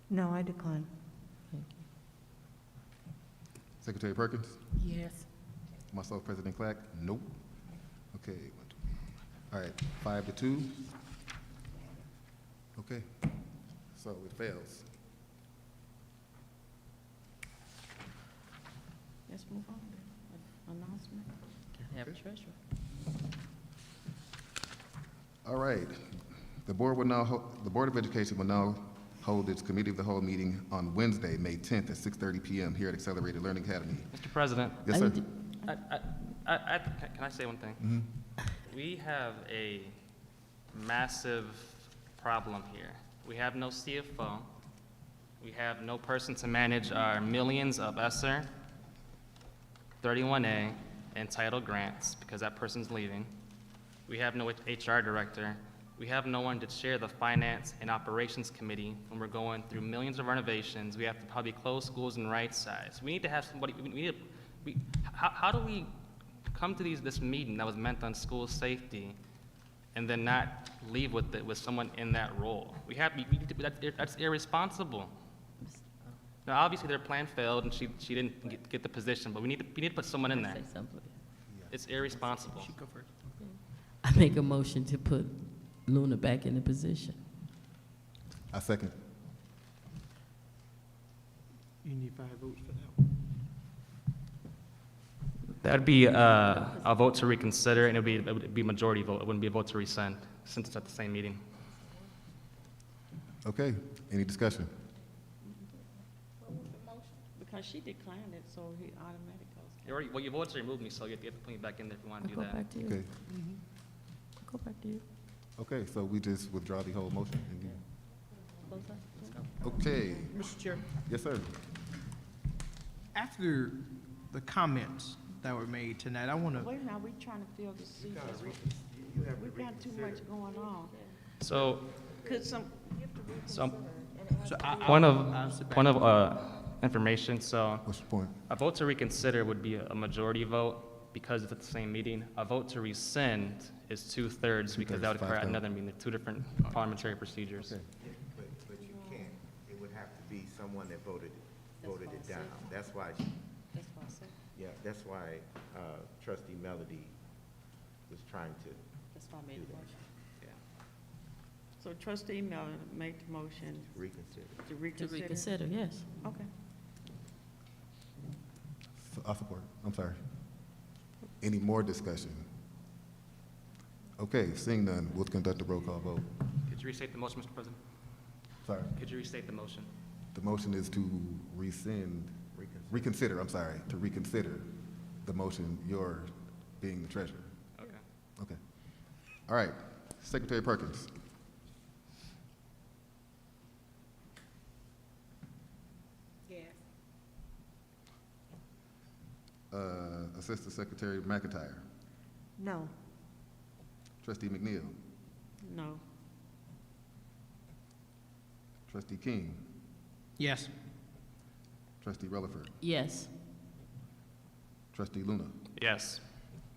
No, I decline. Secretary Perkins? Yes. Myself, President Clack? Nope. Okay. All right, 5-2. Okay, so it fails. Let's move on then. Announcement. Gotta have a treasurer. All right, the Board of Education will now hold its committee of the whole meeting on Wednesday, May 10th at 6:30 PM here at Accelerated Learning Academy. Mr. President, Yes, sir. can I say one thing? We have a massive problem here. We have no CFO. We have no person to manage our millions of ESSER, 31A, and title grants because that person's leaving. We have no HR director. We have no one to chair the finance and operations committee when we're going through millions of renovations. We have to probably close schools and right size. We need to have somebody, how do we come to this meeting that was meant on school safety and then not leave with it with someone in that role? That's irresponsible. Now, obviously, their plan failed, and she didn't get the position, but we need to put someone in there. Say something. It's irresponsible. Go first. I make a motion to put Luna back in the position. I second. You need 5 votes for that one. That'd be a vote to reconsider, and it would be a majority vote. It wouldn't be a vote to rescind, since it's at the same meeting. Okay, any discussion? Because she declined it, so he automatically goes. You voted to remove me, so you have to put me back in there if you want to do Go that. back to you. Okay, Go back to you. okay, so we just withdraw the whole motion? and then- Both sides? Okay, Mr. Chair, yes, sir. after the comments that were made tonight, I want to, Wait a minute, we trying to fill the seat. We got too much going on. So, Could some, so so point I'll sit back. of information, so What's your point? a vote to reconsider would be a majority vote because it's at the same meeting. A vote to rescind is 2/3 because that would require 2/3, another meeting. They're two different parliamentary procedures. Okay. But you can't, it would have to be someone that voted it down. That's why, that's what I said, yeah, that's why trustee Melody was trying to, that's why I made Do the that. motion. Yeah. So trustee Miller made the motion reconsider. to To reconsider. reconsider, yes. Okay. So I support, I'm sorry. Any more discussion? Okay, seeing none, we'll conduct a roll call vote. Could you restate the motion, Mr. President? Sorry. Could you restate the motion? The motion is to reconsider, I'm sorry, to reconsider the motion, your being the treasurer. Okay. Okay. All right, Secretary Perkins. Yes. Assistant Secretary McIntyre. No. Trustee McNeil. No. Trustee King. Yes. Trustee Relaford. Yes. Trustee Luna. Yes.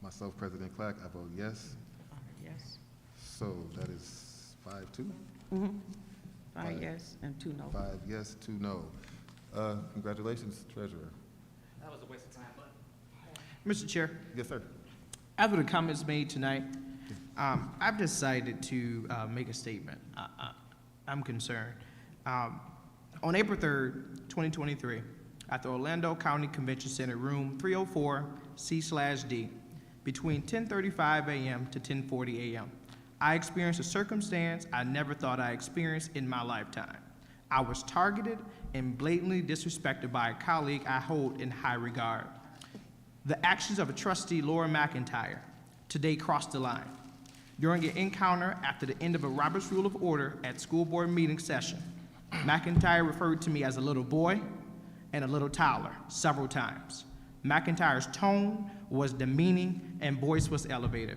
Myself, President Clack, I vote yes. Yes. So that is 5-2? Mm-hmm. Five. 5 yes and 2 no. 5 yes, 2 no. Congratulations, Treasurer. That was a waste of time, but. Mr. Chair, Yes, sir. after the comments made tonight, I've decided to make a statement. I'm concerned. On April 3rd, 2023, at the Orlando County Convention Center, room 304 C/D, between 10:35 a.m. to 10:40 a.m., I experienced a circumstance I never thought I experienced in my lifetime. I was targeted and blatantly disrespected by a colleague I hold in high regard. The actions of a trustee, Laura McIntyre, today crossed the line. During an encounter after the end of a Robert's Rule of Order at school board meeting session, McIntyre referred to me as a little boy and a little toddler several times. McIntyre's tone was demeaning and voice was elevated.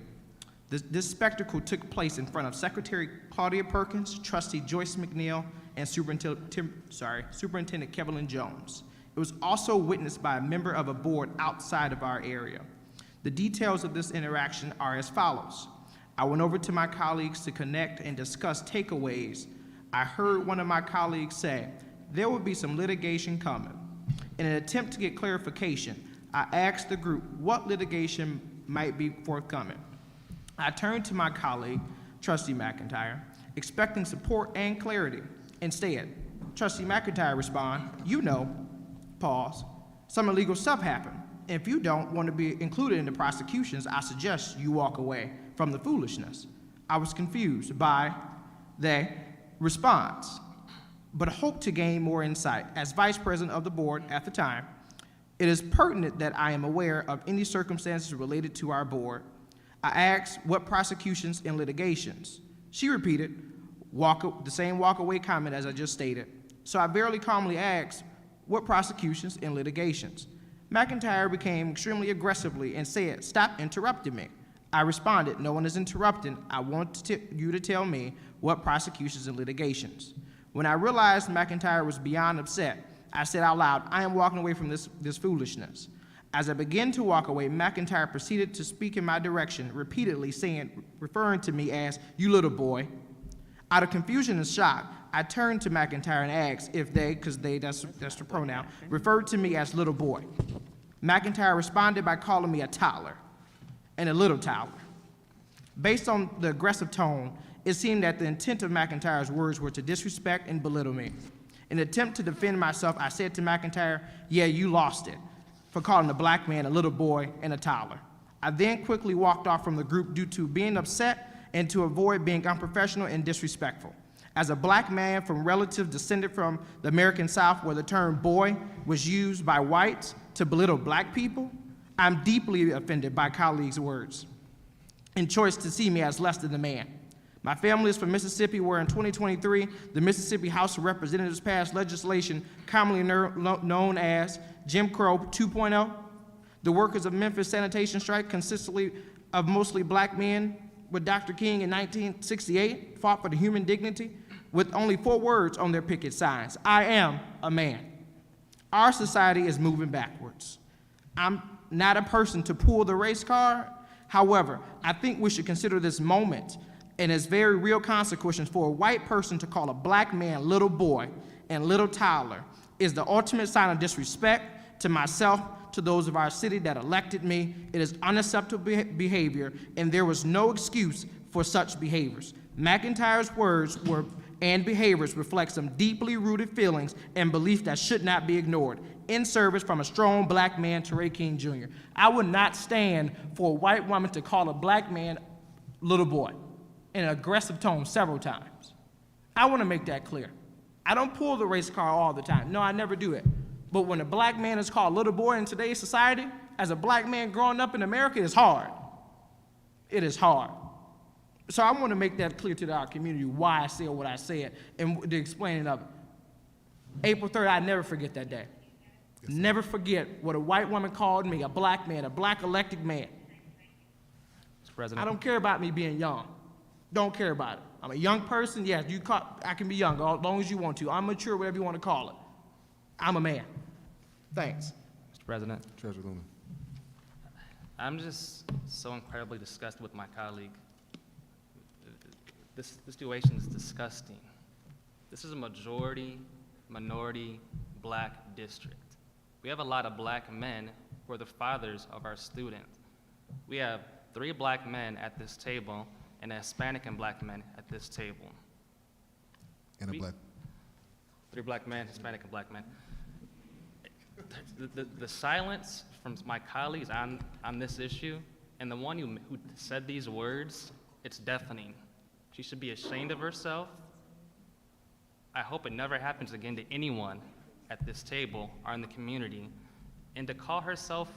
This spectacle took place in front of Secretary Claudia Perkins, Trustee Joyce McNeil, and Superintendent Kevin Jones. It was also witnessed by a member of a board outside of our area. The details of this interaction are as follows. I went over to my colleagues to connect and discuss takeaways. I heard one of my colleagues say, there will be some litigation coming. In an attempt to get clarification, I asked the group what litigation might be forthcoming. I turned to my colleague, Trustee McIntyre, expecting support and clarity. Instead, Trustee McIntyre responded, you know, pause, some illegal stuff happened. If you don't want to be included in the prosecutions, I suggest you walk away from the foolishness. I was confused by the response. but hope to gain more insight. As vice president of the board at the time, it is pertinent that I am aware of any circumstances related to our board. I asked what prosecutions and litigations. She repeated the same walk-away comment as I just stated. So I very calmly asked what prosecutions and litigations. McIntyre became extremely aggressively and said, "Stop interrupting me." I responded, "No one is interrupting. I want you to tell me what prosecutions and litigations." When I realized McIntyre was beyond upset, I said out loud, "I am walking away from this foolishness." As I began to walk away, McIntyre proceeded to speak in my direction, repeatedly referring to me as, "You little boy." Out of confusion and shock, I turned to McIntyre and asked if they, because they, that's the pronoun, referred to me as little boy. McIntyre responded by calling me a toddler and a little toddler. Based on the aggressive tone, it seemed that the intent of McIntyre's words were to disrespect and belittle me. In an attempt to defend myself, I said to McIntyre, "Yeah, you lost it," for calling a black man a little boy and a toddler. I then quickly walked off from the group due to being upset and to avoid being unprofessional and disrespectful. As a black man from relatives descended from the American South, where the term boy was used by whites to belittle black people, I'm deeply offended by colleagues' words and choice to see me as less than a man. My family is from Mississippi, where in 2023, the Mississippi House of Representatives passed legislation commonly known as Jim Crow 2.0. The workers of Memphis sanitation strike consistently of mostly black men, with Dr. King in 1968 fought for the human dignity with only 4 words on their picket signs: "I am a man." Our society is moving backwards. I'm not a person to pull the race card. However, I think we should consider this moment and its very real consequences. For a white person to call a black man little boy and little toddler is the ultimate sign of disrespect to myself, to those of our city that elected me. It is unacceptable behavior, and there was no excuse for such behaviors. McIntyre's words and behaviors reflect some deeply rooted feelings and beliefs that should not be ignored. In service from a strong black man, Teray King Jr. I would not stand for a white woman to call a black man little boy in an aggressive tone several times. I want to make that clear. I don't pull the race card all the time. No, I never do it. But when a black man is called little boy in today's society, as a black man growing up in America, it's hard. It is hard. So I want to make that clear to our community why I said what I said and the explaining of it. April 3rd, I never forget that day. Yes, never forget what a white woman called me, a black man, a black elected man. Mr. President. I don't care about me being young. Don't care about it. I'm a young person. Yes, I can be young as long as you want to. I'm mature, whatever you want to call it. I'm a man. Thanks. Mr. President. Treasurer Lumen. I'm just so incredibly disgusted with my colleague. This situation is disgusting. This is a minority black district. We have a lot of black men who are the fathers of our students. We have 3 black men at this table and a Hispanic and black men at this table. And a black. 3 black men, Hispanic and black men. The silence from my colleagues on this issue, and the one who said these words, it's deafening. She should be ashamed of herself. I hope it never happens again to anyone at this table or in the community. And to call herself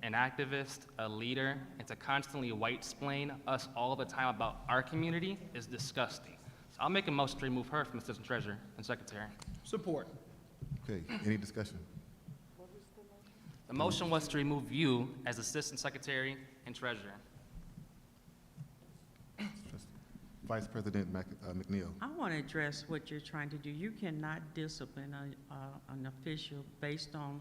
an activist, a leader, and to constantly white-splain us all the time about our community is disgusting. So I'll make a motion to remove her from Assistant Treasurer and Secretary. Support. Okay, any discussion? The motion was to remove you as Assistant Secretary and Treasurer. Vice President McNeil. I want to address what you're trying to do. You cannot discipline an official based on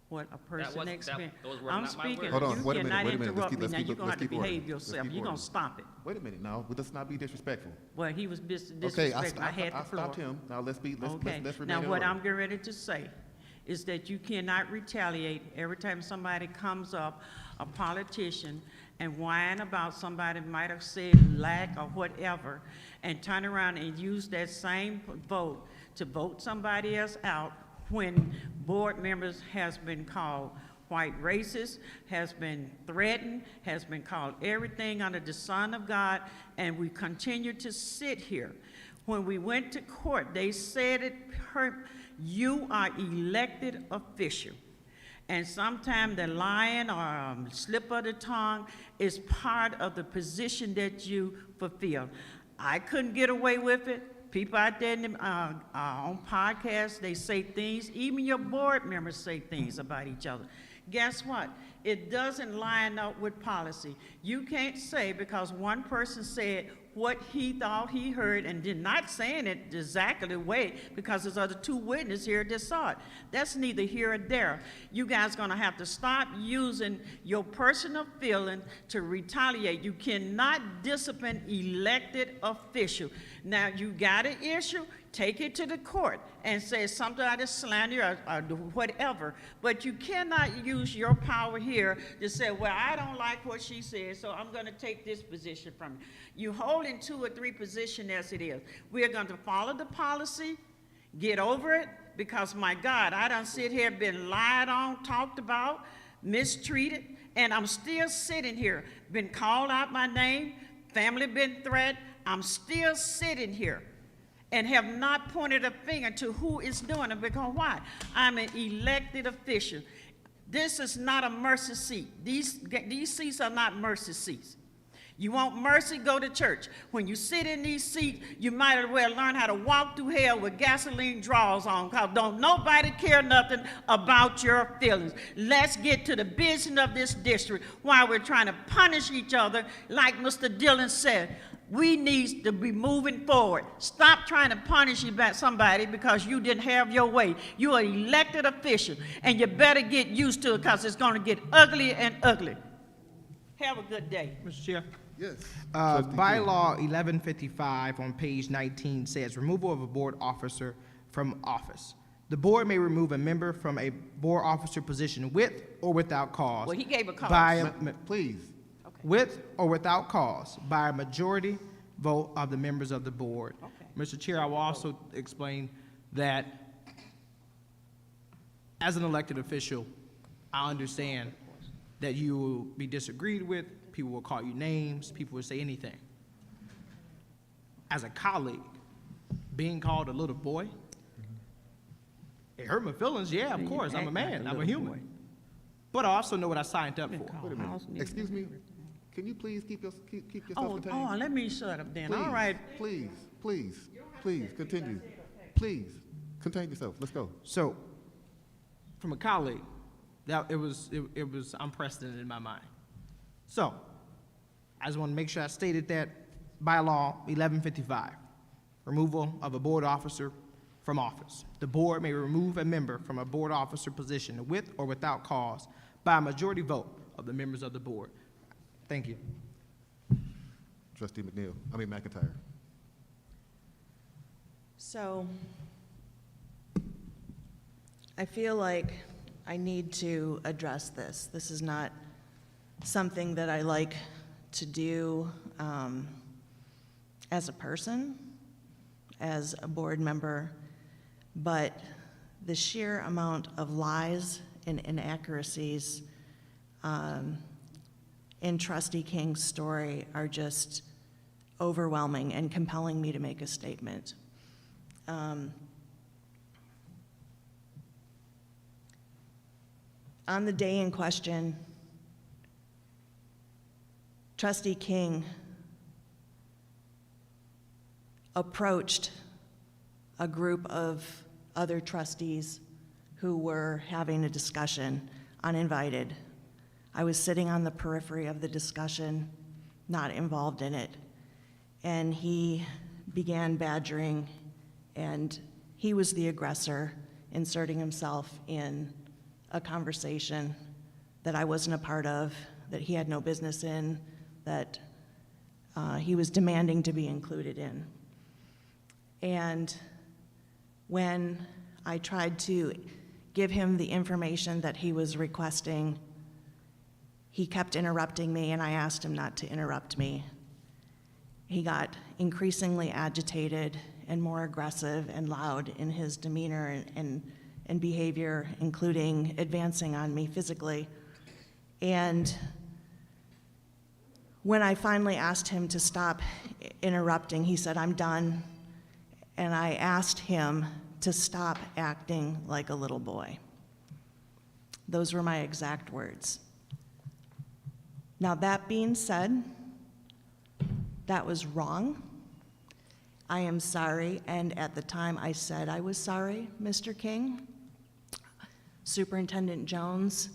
what a person experiences. Those were I'm not my speaking. words. Hold on, You wait a minute, cannot wait a minute. interrupt me. Let's Now keep you're going to have to order. behave Let's yourself. keep You're going order. to stop it. Wait a minute now, let's not be disrespectful. Well, he was Okay, disrespectful. I had the floor. stopped him. Now let's Okay, remain now in what order. I'm getting ready to say is that you cannot retaliate every time somebody comes up, a politician, and whine about somebody might have said lack or whatever, and turn around and use that same vote to vote somebody else out when board members has been called white racist, has been threatened, has been called everything under the sun of God, and we continue to sit here. When we went to court, they said it hurt, you are elected official. And sometimes the lying or slip of the tongue is part of the position that you fulfill. I couldn't get away with it. People out there on podcasts, they say things, even your board members say things about each other. Guess what? It doesn't line up with policy. You can't say because one person said what he thought he heard and did not saying it exactly the way because there's other two witnesses here that saw it. That's neither here or there. You guys gonna have to stop using your personal feeling to retaliate. You cannot discipline elected official. Now you got an issue, take it to the court and say something out of slander or whatever. But you cannot use your power here to say, well, I don't like what she said, so I'm gonna take this position from you. You holding 2 or 3 positions as it is. We're going to follow the policy, get over it, because my God, I done sit here, been lied on, talked about, mistreated, and I'm still sitting here, been called out my name, family been threatened, I'm still sitting here and have not pointed a finger to who is doing it, because why? I'm an elected official. This is not a mercy seat. These seats are not mercy seats. You want mercy, go to church. When you sit in these seats, you might as well learn how to walk through hell with gasoline drawers on, because don't nobody care nothing about your feelings. Let's get to the business of this district while we're trying to punish each other. Like Mr. Dillon said, we need to be moving forward. Stop trying to punish somebody because you didn't have your way. You're an elected official, and you better get used to it because it's going to get uglier and uglier. Have a good day. Mr. Chair. Yes. Bylaw 1155 on page 19 says removal of a board officer from office. The board may remove a member from a board officer position with or without cause. Well, he gave a cause. Please. With or without cause by a majority vote of the members of the board. Okay. Mr. Chair, I will also explain that as an elected official, I understand that you will be disagreed with, people will call you names, people will say anything. As a colleague, being called a little boy, it hurt my feelings, yeah, of course, I'm a man, I'm a human. But I also know what I signed up for. Wait a minute. Excuse me. Can you please keep yourself contained? Oh, let me shut up then. Please, All right. Please, continue. Please, contain yourself. Let's go. So, from a colleague, it was unprecedented in my mind. So, I just want to make sure I stated that bylaw 1155, removal of a board officer from office. The board may remove a member from a board officer position with or without cause by a majority vote of the members of the board. Thank you. Trustee McIntyre. So, I feel like I need to address this. This is not something that I like to do as a person, as a board member, but the sheer amount of lies and inaccuracies in Trustee King's story are just overwhelming and compelling me to make a statement. On the day in question, Trustee King approached a group of other trustees who were having a discussion uninvited. I was sitting on the periphery of the discussion, not involved in it, and he began badgering, and he was the aggressor, inserting himself in a conversation that I wasn't a part of, that he had no business in, that he was demanding to be included in. And when I tried to give him the information that he was requesting, he kept interrupting me, and I asked him not to interrupt me. He got increasingly agitated and more aggressive and loud in his demeanor and behavior, including advancing on me physically. And when I finally asked him to stop interrupting, he said, "I'm done." and I asked him to stop acting like a little boy. Those were my exact words. Now, that being said, that was wrong. I am sorry, and at the time I said I was sorry, Mr. King. Superintendent Jones,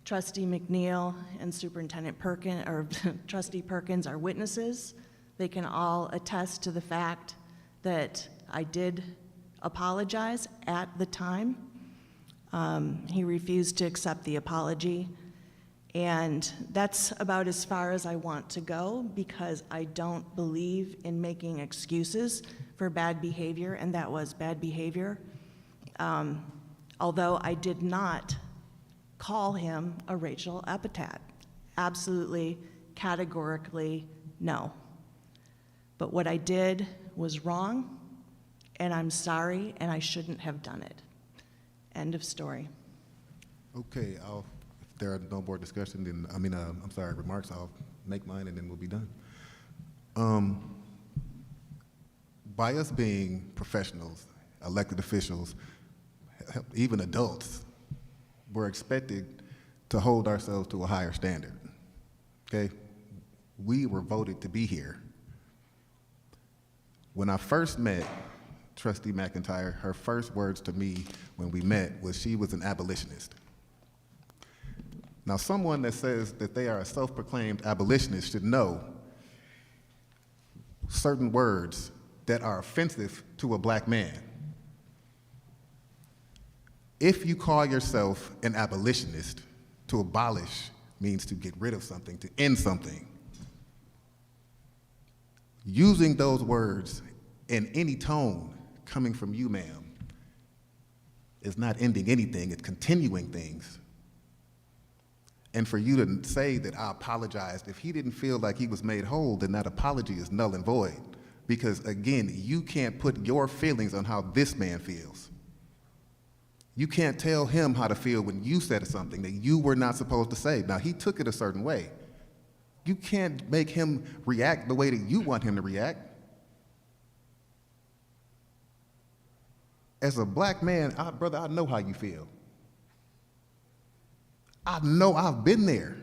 Trustee McNeil, and Superintendent Perkins, or Trustee Perkins are witnesses. They can all attest to the fact that I did apologize at the time. He refused to accept the apology. And that's about as far as I want to go, because I don't believe in making excuses for bad behavior, and that was bad behavior. Although I did not call him a racial epithet. Absolutely, categorically, no. But what I did was wrong, and I'm sorry, and I shouldn't have done it. End of story. Okay, if there are no more discussion, then, remarks, I'll make mine and then we'll be done. By us being professionals, elected officials, even adults, we're expected to hold ourselves to a higher standard, okay? We were voted to be here. When I first met Trustee McIntyre, her first words to me when we met was she was an abolitionist. Now, someone that says that they are a self-proclaimed abolitionist should know certain words that are offensive to a black man. If you call yourself an abolitionist, to abolish means to get rid of something, to end something. Using those words in any tone coming from you, ma'am, is not ending anything, it's continuing things. And for you to say that I apologized, if he didn't feel like he was made whole, then that apology is null and void. Because again, you can't put your feelings on how this man feels. You can't tell him how to feel when you said something that you were not supposed to say. Now, he took it a certain way. You can't make him react the way that you want him to react. As a black man, brother, I know how you feel. I know, I've been there.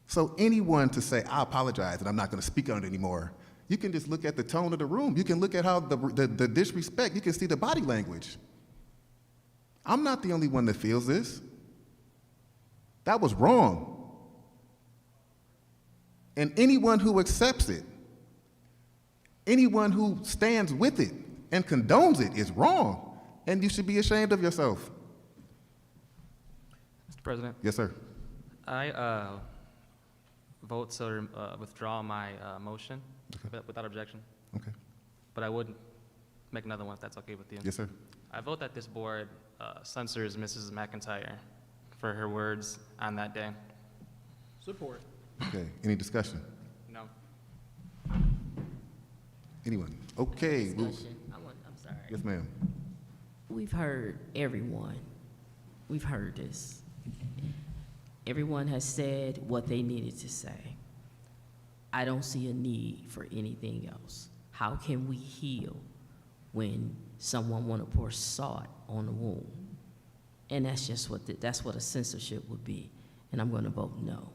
So anyone to say, I apologize and I'm not going to speak on it anymore, you can just look at the tone of the room. You can look at how the disrespect, you can see the body language. I'm not the only one that feels this. That was wrong. And anyone who accepts it, anyone who stands with it and condones it is wrong. And you should be ashamed of yourself. Mr. President? Yes, sir. I vote to withdraw my motion without objection. Okay. But I would make another one if that's okay with you. Yes, sir. I vote that this board censors Mrs. McIntyre for her words on that day. Support. Okay, any discussion? No. Anyone? Okay. Discussion. I'm sorry. Yes, ma'am. We've heard everyone. We've heard this. Everyone has said what they needed to say. I don't see a need for anything else. How can we heal when someone want to pour salt on the wound? And that's just that's what a censorship would be. And I'm going to vote no.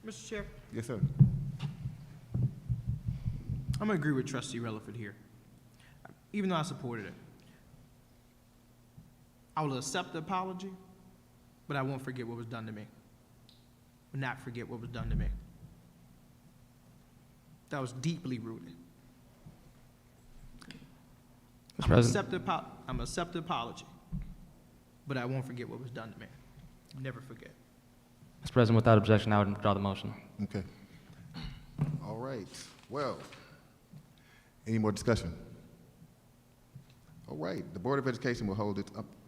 Mr. Chair, Yes, sir. I'm gonna agree with Trustee Relaford here, even though I supported it. I will accept the apology, but I won't forget what was done to me. Will not forget what was done to me. That was deeply rooted. I'm gonna accept the apology, but I won't forget what was done to me. Never forget. Mr. President, without objection, I would withdraw the motion. Okay. All right. Well, any more discussion? All right. The Board of Education will hold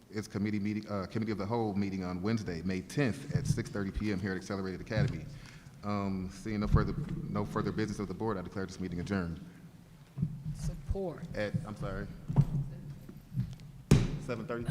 its committee of the whole meeting on Wednesday, May 10th at 6:30 p.m. here at Accelerated Academy. Seeing no further business of the board, I declare this meeting adjourned. Support. At, I'm sorry, 7:30?